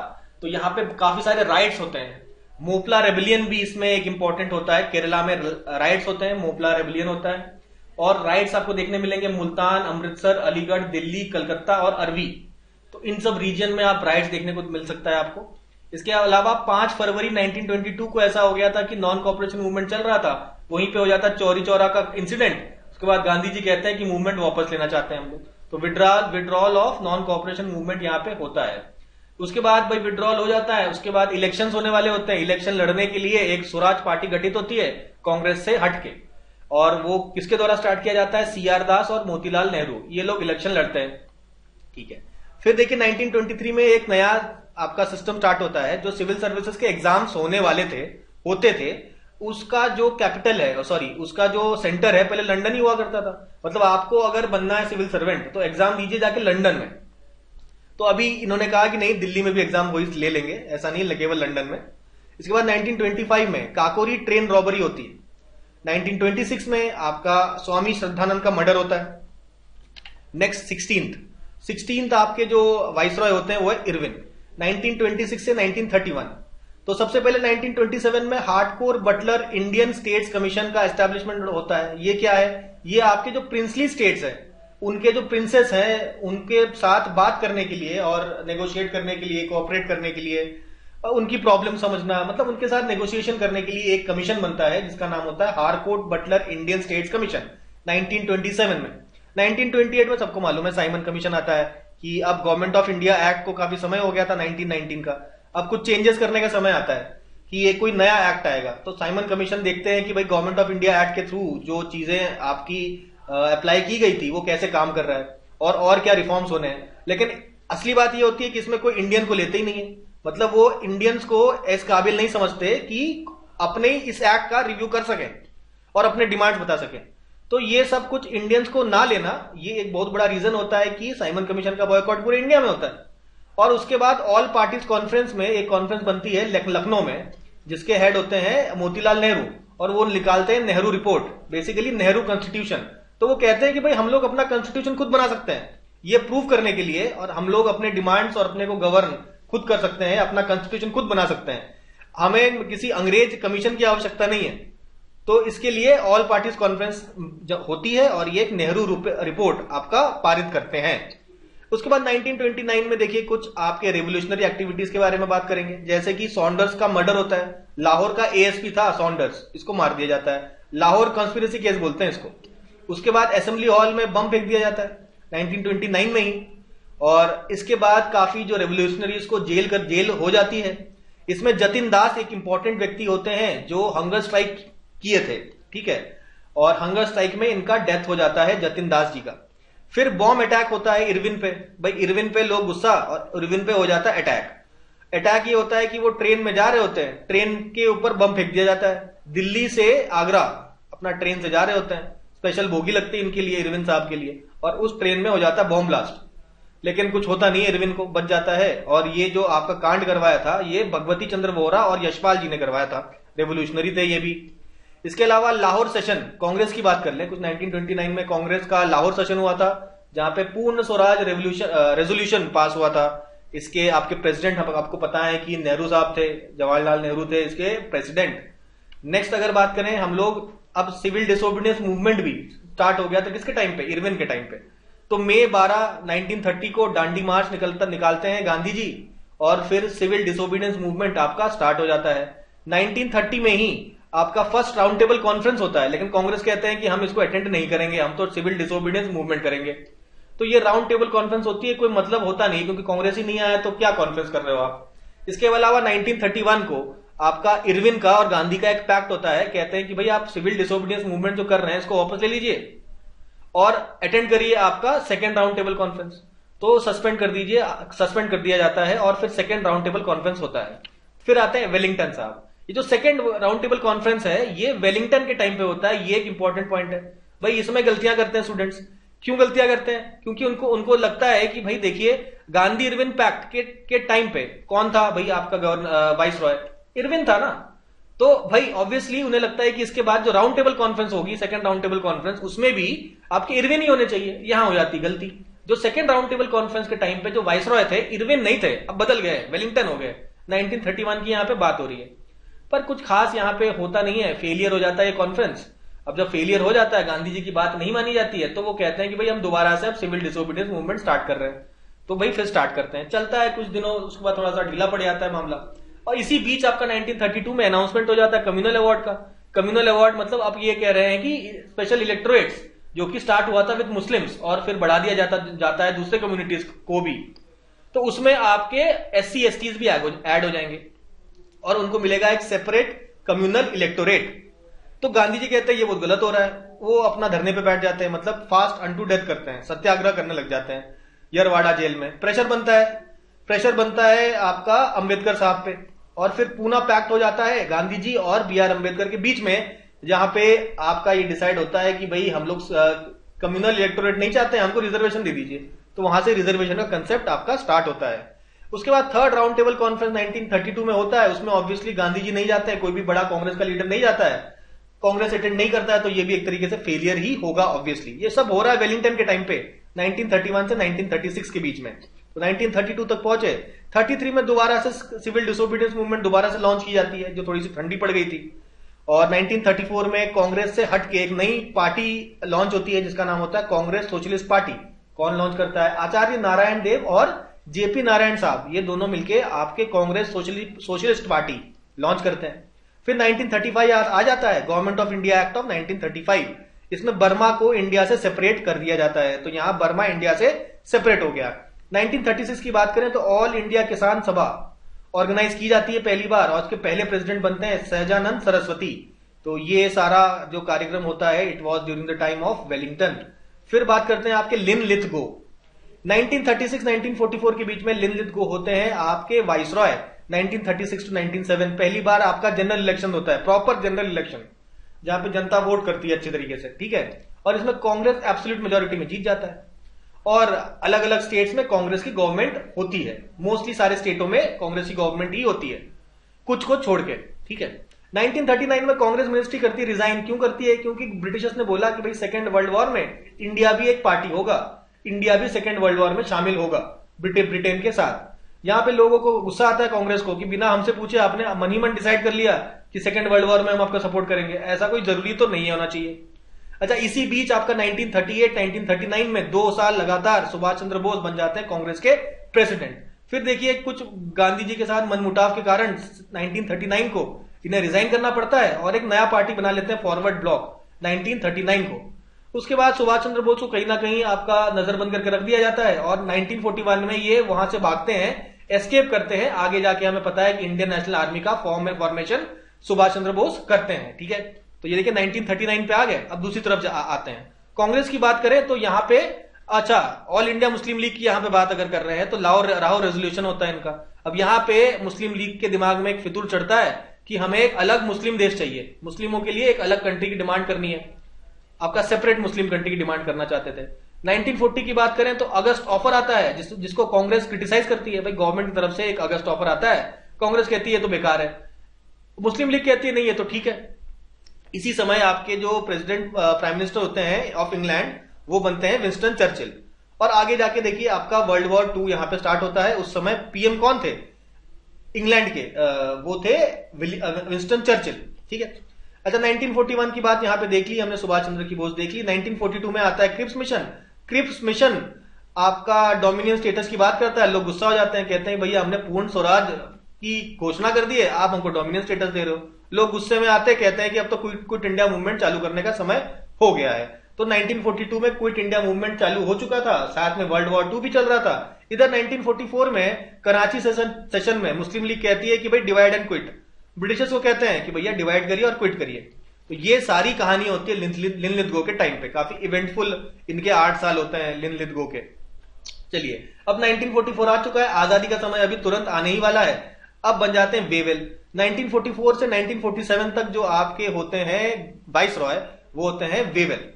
तो यहाँ पे काफी सारे राइट्स होते हैं। मोपला रेबिलियन भी इसमें एक इंपॉर्टेंट होता है। केरला में राइट्स होते हैं, मोपला रेबिलियन होता है। और राइट्स आपको देखने मिलेंगे मुल्तान, अमृतसर, अलीगढ़, दिल्ली, कलकत्ता और अरवी। तो इन सब रीजन में आप राइट्स देखने को मिल सकता है आपको। इसके अलावा 5 फरवरी 1922 को ऐसा हो गया था कि नॉन कोऑपरेशन मूवमेंट चल रहा था, वहीं पे हो जाता चौरी चौरा का इंसिडेंट। उसके बाद गांधी जी कहते हैं कि मूवमेंट वापस लेना चाहते हैं हम लोग। तो withdrawal of non cooperation movement यहाँ पे होता है। उसके बाद भाई विड्रॉल हो जाता है। उसके बाद इलेक्शंस होने वाले होते हैं। इलेक्शन लड़ने के लिए एक स्वराज पार्टी गठित होती है कांग्रेस से हटके, और वो किसके द्वारा स्टार्ट किया जाता है, सीआर दास और मोतीलाल नेहरू, ये लोग इलेक्शन लड़ते हैं, ठीक है। फिर देखिए 1923 में एक नया आपका सिस्टम स्टार्ट होता है। जो सिविल सर्विसेज के एग्जाम्स होने वाले होते थे, उसका जो कैपिटल है, सॉरी उसका जो सेंटर है, पहले लंदन ही हुआ करता था। मतलब आपको अगर बनना है सिविल सर्वेंट तो एग्जाम दीजिए जाके लंदन में। तो अभी इन्होंने कहा कि नहीं, दिल्ली में भी एग्जाम वही ले लेंगे, ऐसा नहीं केवल लंदन में। इसके बाद 1925 में काकोरी ट्रेन रॉबरी होती है। 1926 में आपका स्वामी श्रद्धानंद का मर्डर होता है। नेक्स्ट 16th आपके जो वाइसरॉय होते हैं वो है इरविन, 1926 से 1931। तो सबसे पहले 1927 में Harcourt Butler Indian states commission का एस्टैब्लिशमेंट होता है। ये क्या है, ये आपके जो प्रिंसली स्टेट्स हैं, उनके जो प्रिंसेस हैं, उनके साथ बात करने के लिए और नेगोशिएट करने के लिए, कोऑपरेट करने के लिए, उनकी प्रॉब्लम समझना, मतलब उनके साथ नेगोशिएशन करने के लिए एक कमीशन बनता है जिसका नाम होता है Harcourt Butler Indian states commission 1927 में। 1928 में सबको मालूम है साइमन कमीशन आता है कि अब गवर्नमेंट ऑफ इंडिया एक्ट को काफी समय हो गया था 1919 का, अब कुछ चेंजेस करने का समय आता है कि ये कोई नया एक्ट आएगा। तो साइमन कमीशन देखते हैं कि भाई गवर्नमेंट ऑफ इंडिया एक्ट के थ्रू जो चीजें आपकी अप्लाई की गई थी वो कैसे काम कर रहा है और क्या रिफॉर्म्स होने हैं। लेकिन असली बात ये होती है कि इसमें कोई इंडियन को लेते ही नहीं है। मतलब वो इंडियंस को इस काबिल नहीं समझते कि अपने इस एक्ट का रिव्यू कर सके और अपने डिमांड्स बता सके। तो ये सब कुछ इंडियंस को ना लेना, ये एक बहुत बड़ा रीजन होता है कि साइमन कमीशन का बॉयकॉट पूरे इंडिया में होता है। और उसके बाद ऑल पार्टीज कॉन्फ्रेंस में एक कॉन्फ्रेंस बनती है लखनऊ में, जिसके हेड होते हैं मोतीलाल नेहरू और वो निकालते हैं Nehru report, basically Nehru constitution. तो वो कहते हैं कि भाई हम लोग अपना कॉन्स्टिट्यूशन खुद बना सकते हैं, ये प्रूव करने के लिए, और हम लोग अपने डिमांड्स और अपने को गवर्न खुद कर सकते हैं, अपना कॉन्स्टिट्यूशन खुद बना सकते हैं, हमें किसी अंग्रेज कमीशन की आवश्यकता नहीं है। तो इसके लिए ऑल पार्टीज कॉन्फ्रेंस होती है और ये एक नेहरू रिपोर्ट आपका पारित करते हैं। उसके बाद 1929 में देखिए कुछ आपके रेवोल्यूशनरी एक्टिविटीज के बारे में बात करेंगे, जैसे कि सॉन्डर्स का मर्डर होता है। लाहौर का एएसपी था सॉन्डर्स, इसको मार दिया जाता है, लाहौर कॉन्स्पिरेसी केस बोलते हैं इसको। उसके बाद असेंबली हॉल में बम फेंक दिया जाता है 1929 में ही। और इसके बाद काफी जो रेवोल्यूशनरीज को जेल हो जाती है। इसमें जतिन दास एक इंपॉर्टेंट व्यक्ति होते हैं जो हंगर स्ट्राइक किए थे, ठीक है, और हंगर स्ट्राइक में इनका डेथ हो जाता है जतिन दास जी का। फिर बॉम्ब अटैक होता है इरविन पे, भाई इरविन पे लोग गुस्सा और इरविन पे हो जाता है अटैक ये होता है कि वो ट्रेन में जा रहे होते हैं, ट्रेन के ऊपर बम फेंक दिया जाता है। दिल्ली से आगरा अपना ट्रेन से जा रहे होते हैं, स्पेशल बोगी लगती है इनके लिए, इरविन साहब के लिए, और उस ट्रेन में हो जाता है बॉम्ब ब्लास्ट, लेकिन कुछ होता नहीं है, इरविन को बच जाता है। और ये जो आपका कांड करवाया था ये भगवती चंद्र वोहरा और यशपाल जी ने करवाया था, रेवोल्यूशनरी थे ये भी। इसके अलावा लाहौर सेशन, कांग्रेस की बात कर लें, कुछ 1929 में कांग्रेस का लाहौर सेशन हुआ था जहां पे पूर्ण स्वराज रेजोल्यूशन पास हुआ था। इसके आपके प्रेसिडेंट आपको पता है कि नेहरू साहब थे, जवाहरलाल नेहरू थे इसके प्रेसिडेंट। नेक्स्ट अगर बात करें हम लोग, अब सिविल डिसोबीडियंस मूवमेंट भी स्टार्ट हो गया था किसके टाइम पे, इरविन के टाइम पे। तो मई 12 1930 को दांडी मार्च निकालते हैं गांधी जी, और फिर सिविल डिसोबीडियंस मूवमेंट आपका स्टार्ट हो जाता है। 1930 में ही आपका फर्स्ट राउंड टेबल कॉन्फ्रेंस होता है, लेकिन कांग्रेस कहते हैं कि हम इसको अटेंड नहीं करेंगे, हम तो सिविल डिसोबीडियंस मूवमेंट करेंगे। तो ये राउंड टेबल कॉन्फ्रेंस होती है, कोई मतलब होता नहीं, क्योंकि कांग्रेस ही नहीं आया तो क्या कॉन्फ्रेंस कर रहे हो आप। इसके अलावा 1931 को आपका इरविन का और गांधी का एक पैक्ट होता है, कहते हैं कि भाई आप सिविल डिसोबीडियंस मूवमेंट जो कर रहे हैं इसको वापस ले लीजिए और अटेंड करिए आपका सेकेंड राउंड टेबल कॉन्फ्रेंस। तो सस्पेंड कर दिया जाता है और फिर सेकेंड राउंड टेबल कॉन्फ्रेंस होता है। फिर आते हैं वेलिंगटन साहब। ये जो सेकेंड राउंड टेबल कॉन्फ्रेंस है ये वेलिंगटन के टाइम पे होता है, ये एक इंपॉर्टेंट पॉइंट है। भाई इसमें गलतियां करते हैं स्टूडेंट्स, क्यों गलतियां करते हैं, क्योंकि उनको लगता है कि भाई देखिए गांधी इरविन पैक्ट के टाइम पे कौन था भाई आपका गवर्नर वाइस रॉय, इरविन था ना। तो भाई ऑब्वियसली उन्हें लगता है कि इसके बाद जो राउंड टेबल कॉन्फ्रेंस होगी, सेकंड राउंड टेबल कॉन्फ्रेंस, उसमें भी आपके इरविन ही होने चाहिए। यहां हो जाती गलती, जो सेकंड राउंड टेबल कॉन्फ्रेंस के टाइम पे जो वाइस रॉय थे इरविन नहीं थे, अब बदल गए, वेलिंगटन हो गए। 1931 की यहां पे बात हो रही है, पर कुछ खास यहां पे होता नहीं है, फेलियर हो जाता है ये कॉन्फ्रेंस। अब जब फेलियर हो जाता है, गांधी जी की बात नहीं मानी जाती है, तो वो कहते हैं कि भाई हम दोबारा से अब सिविल डिसोबीडियंस मूवमेंट स्टार्ट कर रहे हैं। तो भाई फिर स्टार्ट करते हैं, चलता है कुछ दिनों, उसके बाद थोड़ा सा ढीला पड़ जाता है मामला। और इसी बीच आपका 1932 में अनाउंसमेंट हो जाता है कम्युनल अवार्ड का। कम्युनल अवार्ड मतलब आप ये कह रहे हैं कि स्पेशल इलेक्टोरेट्स जो कि स्टार्ट हुआ था विद मुस्लिम्स और फिर बढ़ा दिया जाता है दूसरे कम्युनिटीज को भी, तो उसमें आपके SC STs भी ऐड हो जाएंगे और उनको मिलेगा एक सेपरेट कम्युनल इलेक्टोरेट। तो गांधी जी कहते हैं ये बहुत गलत हो रहा है, वो अपना धरने पे बैठ जाते हैं, मतलब फास्ट अनटू डेथ करते हैं, सत्याग्रह करने लग जाते हैं यरवाड़ा जेल में। प्रेशर बनता है आपका अंबेडकर साहब पे, और फिर पूना पैक्ट हो जाता है गांधी जी और BR अंबेडकर के बीच में, जहां पे आपका ये डिसाइड होता है कि भाई हम लोग कम्युनल इलेक्टोरेट नहीं चाहते, हमको रिजर्वेशन दे दीजिए। तो वहां से रिजर्वेशन का कंसेप्ट आपका स्टार्ट होता है। उसके बाद थर्ड राउंड टेबल कॉन्फ्रेंस 1932 में होता है, उसमें ऑब्वियसली गांधी जी नहीं जाते हैं, कोई भी बड़ा कांग्रेस का लीडर नहीं जाता है, कांग्रेस अटेंड नहीं करता है, तो ये भी एक तरीके से फेलियर ही होगा ऑब्वियसली। ये सब हो रहा है वेलिंगटन के टाइम पे 1931 से 1936 के बीच में। तो 1932 तक पहुंचे, 33 में दोबारा से सिविल डिसोबीडियंस मूवमेंट दोबारा से लॉन्च की जाती है, जो थोड़ी सी ठंडी पड़ गई थी। और 1934 में कांग्रेस से हट के एक नई पार्टी लॉन्च होती है जिसका नाम होता है कांग्रेस सोशलिस्ट पार्टी। कौन लॉन्च करता है? आचार्य नारायण देव और JP नारायण साहब, ये दोनों मिलके आपके कांग्रेस सोशलिस्ट पार्टी लॉन्च करते हैं। फिर 1935 आ जाता है government of India act of 1935। इसमें बर्मा को इंडिया से सेपरेट कर दिया जाता है, तो यहां बर्मा इंडिया से सेपरेट हो गया। 1936 की बात करें तो ऑल इंडिया किसान सभा ऑर्गेनाइज की जाती है पहली बार, और उसके पहले प्रेसिडेंट बनते हैं सहजानंद सरस्वती। तो ये सारा जो कार्यक्रम होता है it was during the time of Wellington. फिर बात करते हैं आपके लिन लिथगो। 1936-1944 के बीच में लिन लिथगो होते हैं आपके वाइसरॉय। 1936 to 1937 पहली बार आपका जनरल इलेक्शन होता है, प्रॉपर जनरल इलेक्शन, जहां पे जनता वोट करती है अच्छे तरीके से, ठीक है। और इसमें कांग्रेस एब्सोल्यूट मेजोरिटी में जीत जाता है, और अलग अलग स्टेट्स में कांग्रेस की गवर्नमेंट होती है। मोस्टली सारे स्टेटों में कांग्रेस की गवर्नमेंट ही होती है, कुछ को छोड़ के, ठीक है। 1939 में कांग्रेस मिनिस्ट्री करती है रिजाइन। क्यों करती है? क्योंकि ब्रिटिशर्स ने बोला कि भाई सेकेंड वर्ल्ड वॉर में इंडिया भी एक पार्टी होगा, इंडिया भी सेकेंड वर्ल्ड वॉर में शामिल होगा ब्रिटेन के साथ। यहां पे लोगों को गुस्सा आता है कांग्रेस को कि बिना हमसे पूछे आपने मन ही मन डिसाइड कर लिया कि सेकेंड वर्ल्ड वॉर में हम आपका सपोर्ट करेंगे। ऐसा कोई जरूरी तो नहीं होना चाहिए। अच्छा, इसी बीच आपका 1938 1939 में 2 साल लगातार सुभाष चंद्र बोस बन जाते हैं कांग्रेस के प्रेसिडेंट। फिर देखिए कुछ गांधी जी के साथ मनमुटाव के कारण 1939 को इन्हें रिजाइन करना पड़ता है और एक नया पार्टी बना लेते हैं फॉरवर्ड ब्लॉक 1939 को। उसके बाद सुभाष चंद्र बोस को कहीं ना कहीं आपका नजरबंद करके रख दिया जाता है और 1941 में ये वहां से भागते हैं, एस्केप करते हैं। आगे जाके हमें पता है कि इंडियन नेशनल आर्मी का फॉर्मेशन सुभाष चंद्र बोस करते हैं। ठीक है, तो ये देखिए 1939 पे आ गए। अब दूसरी तरफ आते हैं, कांग्रेस की बात करें तो यहां पे अच्छा ऑल इंडिया मुस्लिम लीग की यहां पे बात अगर कर रहे हैं तो राहो रेजोल्यूशन होता है इनका। अब यहां पे मुस्लिम लीग के दिमाग में एक फितूर चढ़ता है कि हमें एक अलग मुस्लिम देश चाहिए, मुस्लिमों के लिए एक अलग कंट्री की डिमांड करनी है, आपका सेपरेट मुस्लिम कंट्री की डिमांड करना चाहते थे। 1940 की बात करें तो अगस्त ऑफर आता है जिसको कांग्रेस क्रिटिसाइज करती है। भाई गवर्नमेंट की तरफ से एक अगस्त ऑफर आता है, कांग्रेस कहती है तो बेकार है, मुस्लिम लीग कहती है नहीं है तो ठीक है। इसी समय आपके जो प्रेसिडेंट प्राइम मिनिस्टर होते हैं ऑफ इंग्लैंड वो बनते हैं विंस्टन चर्चिल। और आगे जाके देखिए आपका वर्ल्ड वॉर 2 यहां पे स्टार्ट होता है। उस समय पीएम कौन थे इंग्लैंड के? वो थे विंस्टन चर्चिल। ठीक है, अच्छा 1941 की बात यहां पे देख ली हमने, सुभाष चंद्र की बोस देख ली। 1942 में आता है क्रिप्स मिशन। क्रिप्स मिशन आपका डोमिनियन स्टेटस की बात करता है। लोग गुस्सा हो जाते हैं, कहते हैं भैया हमने पूर्ण स्वराज की घोषणा कर दी है, आप हमको डोमिनियन स्टेटस दे रहे हो। लोग गुस्से में आते हैं, कहते हैं कि अब तो क्विट इंडिया मूवमेंट चालू करने का समय हो गया है। तो 1942 में क्विट इंडिया मूवमेंट चालू हो चुका था, साथ में वर्ल्ड वॉर 2 भी चल रहा था। इधर 1944 में कराची सेशन में मुस्लिम लीग कहती है कि भाई डिवाइड एंड क्विट। ब्रिटिशर्स को कहते हैं कि भैया डिवाइड करिए और क्विट करिए। तो ये सारी कहानी होती है लिन लिथगो के टाइम पे। काफी इवेंटफुल इनके 8 साल होते हैं लिन लिथगो के। चलिए अब 1944 आ चुका है, आजादी का समय अभी तुरंत आने ही वाला है। अब बन जाते हैं वेवेल। 1944 से 1947 तक जो आपके होते हैं वाइस रॉय वो होते हैं वेवेल।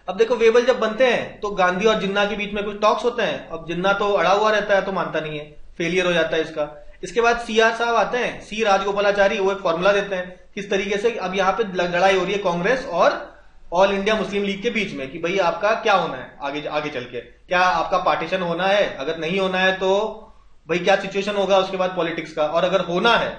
अब देखो वेवेल जब बनते हैं तो गांधी और जिन्ना के बीच में कुछ टॉक्स होते हैं। अब जिन्ना तो अड़ा हुआ रहता है तो मानता नहीं है, फेलियर हो जाता है इसका। इसके बाद सीआर साहब आते हैं, सी राजगोपालाचारी, वो एक फॉर्मूला देते हैं किस तरीके से अब यहाँ पे लड़ाई हो रही है कांग्रेस और ऑल इंडिया मुस्लिम लीग के बीच में कि भाई आपका क्या होना है आगे चल के, क्या आपका पार्टीशन होना है, अगर नहीं होना है तो भाई क्या सिचुएशन होगा उसके बाद पॉलिटिक्स का, और अगर होना है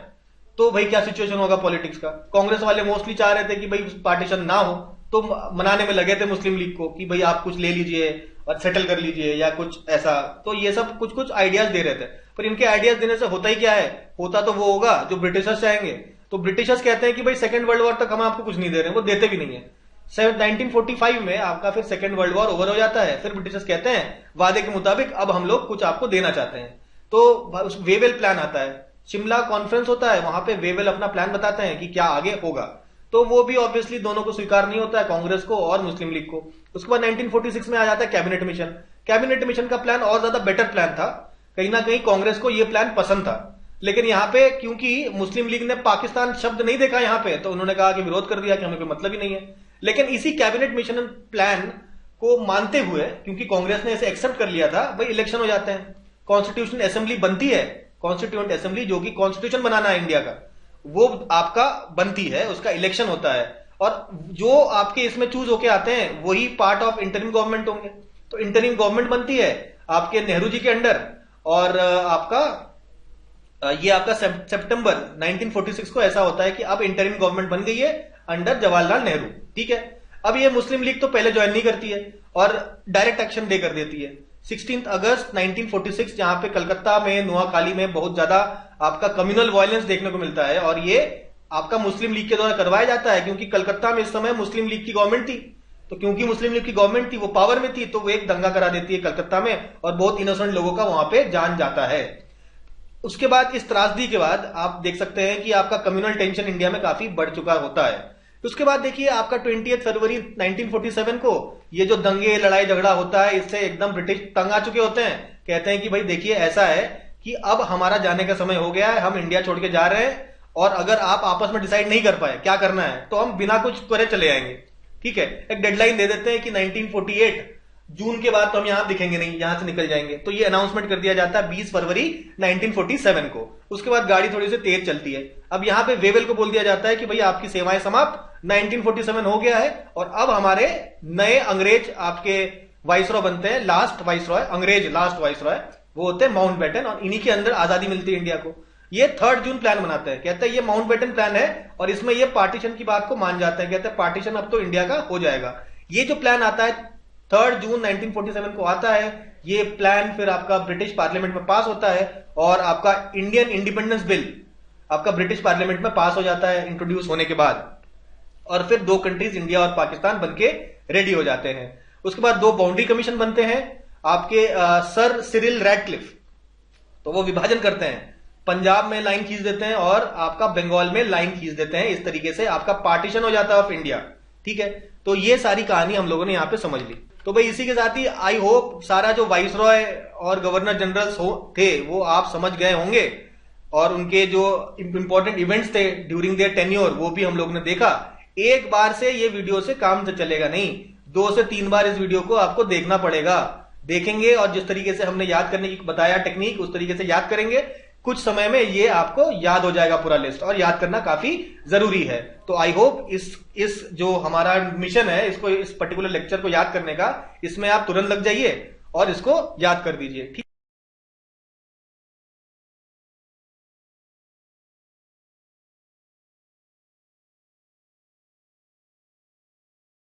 तो भाई क्या सिचुएशन होगा पॉलिटिक्स का। कांग्रेस वाले मोस्टली चाह रहे थे कि भाई पार्टीशन ना हो, तो मनाने में लगे थे मुस्लिम लीग को कि भाई आप कुछ ले लीजिए और सेटल कर लीजिए या कुछ ऐसा। तो ये सब कुछ कुछ आइडियाज दे रहे थे, पर इनके आइडियाज देने से होता ही क्या है, होता तो वो होगा जो ब्रिटिशर्स चाहेंगे। तो ब्रिटिशर्स कहते हैं कि भाई सेकंड वर्ल्ड वॉर तक हम आपको कुछ नहीं दे रहे हैं, वो देते भी नहीं है। 1945 में आपका फिर सेकंड वर्ल्ड वॉर ओवर हो जाता है। फिर ब्रिटिशर्स कहते हैं वादे के मुताबिक अब हम लोग कुछ आपको देना चाहते हैं। तो वेवेल प्लान आता है, शिमला कॉन्फ्रेंस होता है, वहां पे वेवेल अपना प्लान बताते हैं कि क्या आगे होगा। तो वो भी ऑब्वियसली दोनों को स्वीकार नहीं होता है, कांग्रेस को और मुस्लिम लीग को। उसके बाद 1946 में आ जाता है कैबिनेट मिशन। कैबिनेट मिशन का प्लान और ज्यादा बेटर प्लान था, कहीं ना कहीं कांग्रेस को यह प्लान पसंद था। लेकिन यहाँ पे क्योंकि मुस्लिम लीग ने पाकिस्तान शब्द नहीं देखा यहाँ पे, तो उन्होंने कहा कि विरोध कर दिया कि हमें कोई मतलब ही नहीं है। लेकिन इसी कैबिनेट मिशन प्लान को मानते हुए, क्योंकि कांग्रेस ने इसे एक्सेप्ट कर लिया था, भाई इलेक्शन हो जाते हैं, कॉन्स्टिट्यूशन असेंबली बनती है, कॉन्स्टिट्यूएंट असेंबली जो कि कॉन्स्टिट्यूशन बनाना है इंडिया का, वो आपका बनती है, उसका इलेक्शन होता है। और जो आपके इसमें चूज होके आते हैं वही पार्ट ऑफ इंटरिम गवर्नमेंट होंगे। तो इंटरिम गवर्नमेंट बनती है आपके नेहरू जी के अंडर, और ये आपका सितंबर 1946 को ऐसा होता है कि अब इंटरिम गवर्नमेंट बन गई है अंडर जवाहरलाल नेहरू। ठीक है, अब ये मुस्लिम लीग तो पहले ज्वाइन नहीं करती है और डायरेक्ट एक्शन डे कर देती है 16 अगस्त 1946, जहां पे कलकत्ता में नोआखाली में बहुत ज्यादा आपका कम्युनल वायलेंस देखने को मिलता है। और ये आपका मुस्लिम लीग के द्वारा करवाया जाता है, क्योंकि कलकत्ता में इस समय मुस्लिम लीग की गवर्नमेंट थी। तो क्योंकि मुस्लिम लीग की गवर्नमेंट थी, वो पावर में थी, तो वो एक दंगा करा देती है कलकत्ता में और बहुत इनोसेंट लोगों का वहां पे जान जाता है। उसके बाद इस त्रासदी के बाद आप देख सकते हैं कि आपका कम्युनल टेंशन इंडिया में काफी बढ़ चुका होता है। उसके बाद देखिए आपका 20 फरवरी 1947 को ये जो दंगे लड़ाई झगड़ा होता है, इससे एकदम ब्रिटिश तंग आ चुके होते हैं। कहते हैं कि भाई देखिए ऐसा है कि अब हमारा जाने का समय हो गया है, हम इंडिया छोड़ के जा रहे हैं, और अगर आप आपस में डिसाइड नहीं कर पाए क्या करना है तो हम बिना कुछ करे चले आएंगे। ठीक है, एक डेडलाइन दे देते हैं कि 1948 जून के बाद तो हम यहां दिखेंगे नहीं, यहां से निकल जाएंगे। तो ये अनाउंसमेंट कर दिया जाता है 20 फरवरी 1947 को। उसके बाद गाड़ी थोड़ी सी तेज चलती है। अब यहां पे वेवेल को बोल दिया जाता है कि भाई आपकी सेवाएं समाप्त, 1947 हो गया है और अब हमारे नए अंग्रेज आपके वाइसरॉय बनते हैं, लास्ट वाइसरॉय, अंग्रेज लास्ट वाइसरॉय वो होते हैं माउंटबेटन, और इन्हीं के अंदर आजादी मिलती है इंडिया को। ये 3 जून प्लान बनाते हैं, कहते हैं ये माउंटबेटन प्लान है और इसमें ये पार्टीशन की बात को मान जाते हैं, कहते हैं पार्टीशन अब तो इंडिया का हो जाएगा। ये जो प्लान आता है 3 जून 1947 को आता है, ये प्लान फिर आपका ब्रिटिश पार्लियामेंट में पास होता है और आपका इंडियन इंडिपेंडेंस बिल आपका ब्रिटिश पार्लियामेंट में पास हो जाता है इंट्रोड्यूस होने के बाद, और फिर 2 कंट्रीज इंडिया और पाकिस्तान बनके रेडी हो जाते हैं। उसके बाद 2 बाउंड्री कमीशन बनते हैं आपके सर सिरिल रैडक्लिफ, तो वो विभाजन करते हैं, पंजाब में लाइन खींच देते हैं और आपका बंगाल में लाइन खींच देते हैं। इस तरीके से आपका पार्टीशन हो जाता है ऑफ इंडिया। ठीक है, तो ये सारी कहानी हम लोगों ने यहां पे समझ ली। तो भाई इसी के साथ ही आई होप सारा जो वाइसरॉय और गवर्नर जनरल्स थे वो आप समझ गए होंगे, और उनके जो इंपॉर्टेंट इवेंट्स थे ड्यूरिंग देयर टेन्योर वो भी हम लोग ने देखा। एक बार से ये वीडियो से काम से चलेगा नहीं, 2 से 3 बार इस वीडियो को आपको देखना पड़ेगा। देखेंगे और जिस तरीके से हमने याद करने की बताया टेक्निक उस तरीके से याद करेंगे, कुछ समय में ये आपको याद हो जाएगा पूरा लिस्ट, और याद करना काफी जरूरी है। तो आई होप इस जो हमारा मिशन है इसको, इस पर्टिकुलर लेक्चर को याद करने का, इसमें आप तुरंत लग जाइए और इसको याद कर दीजिए। ठीक।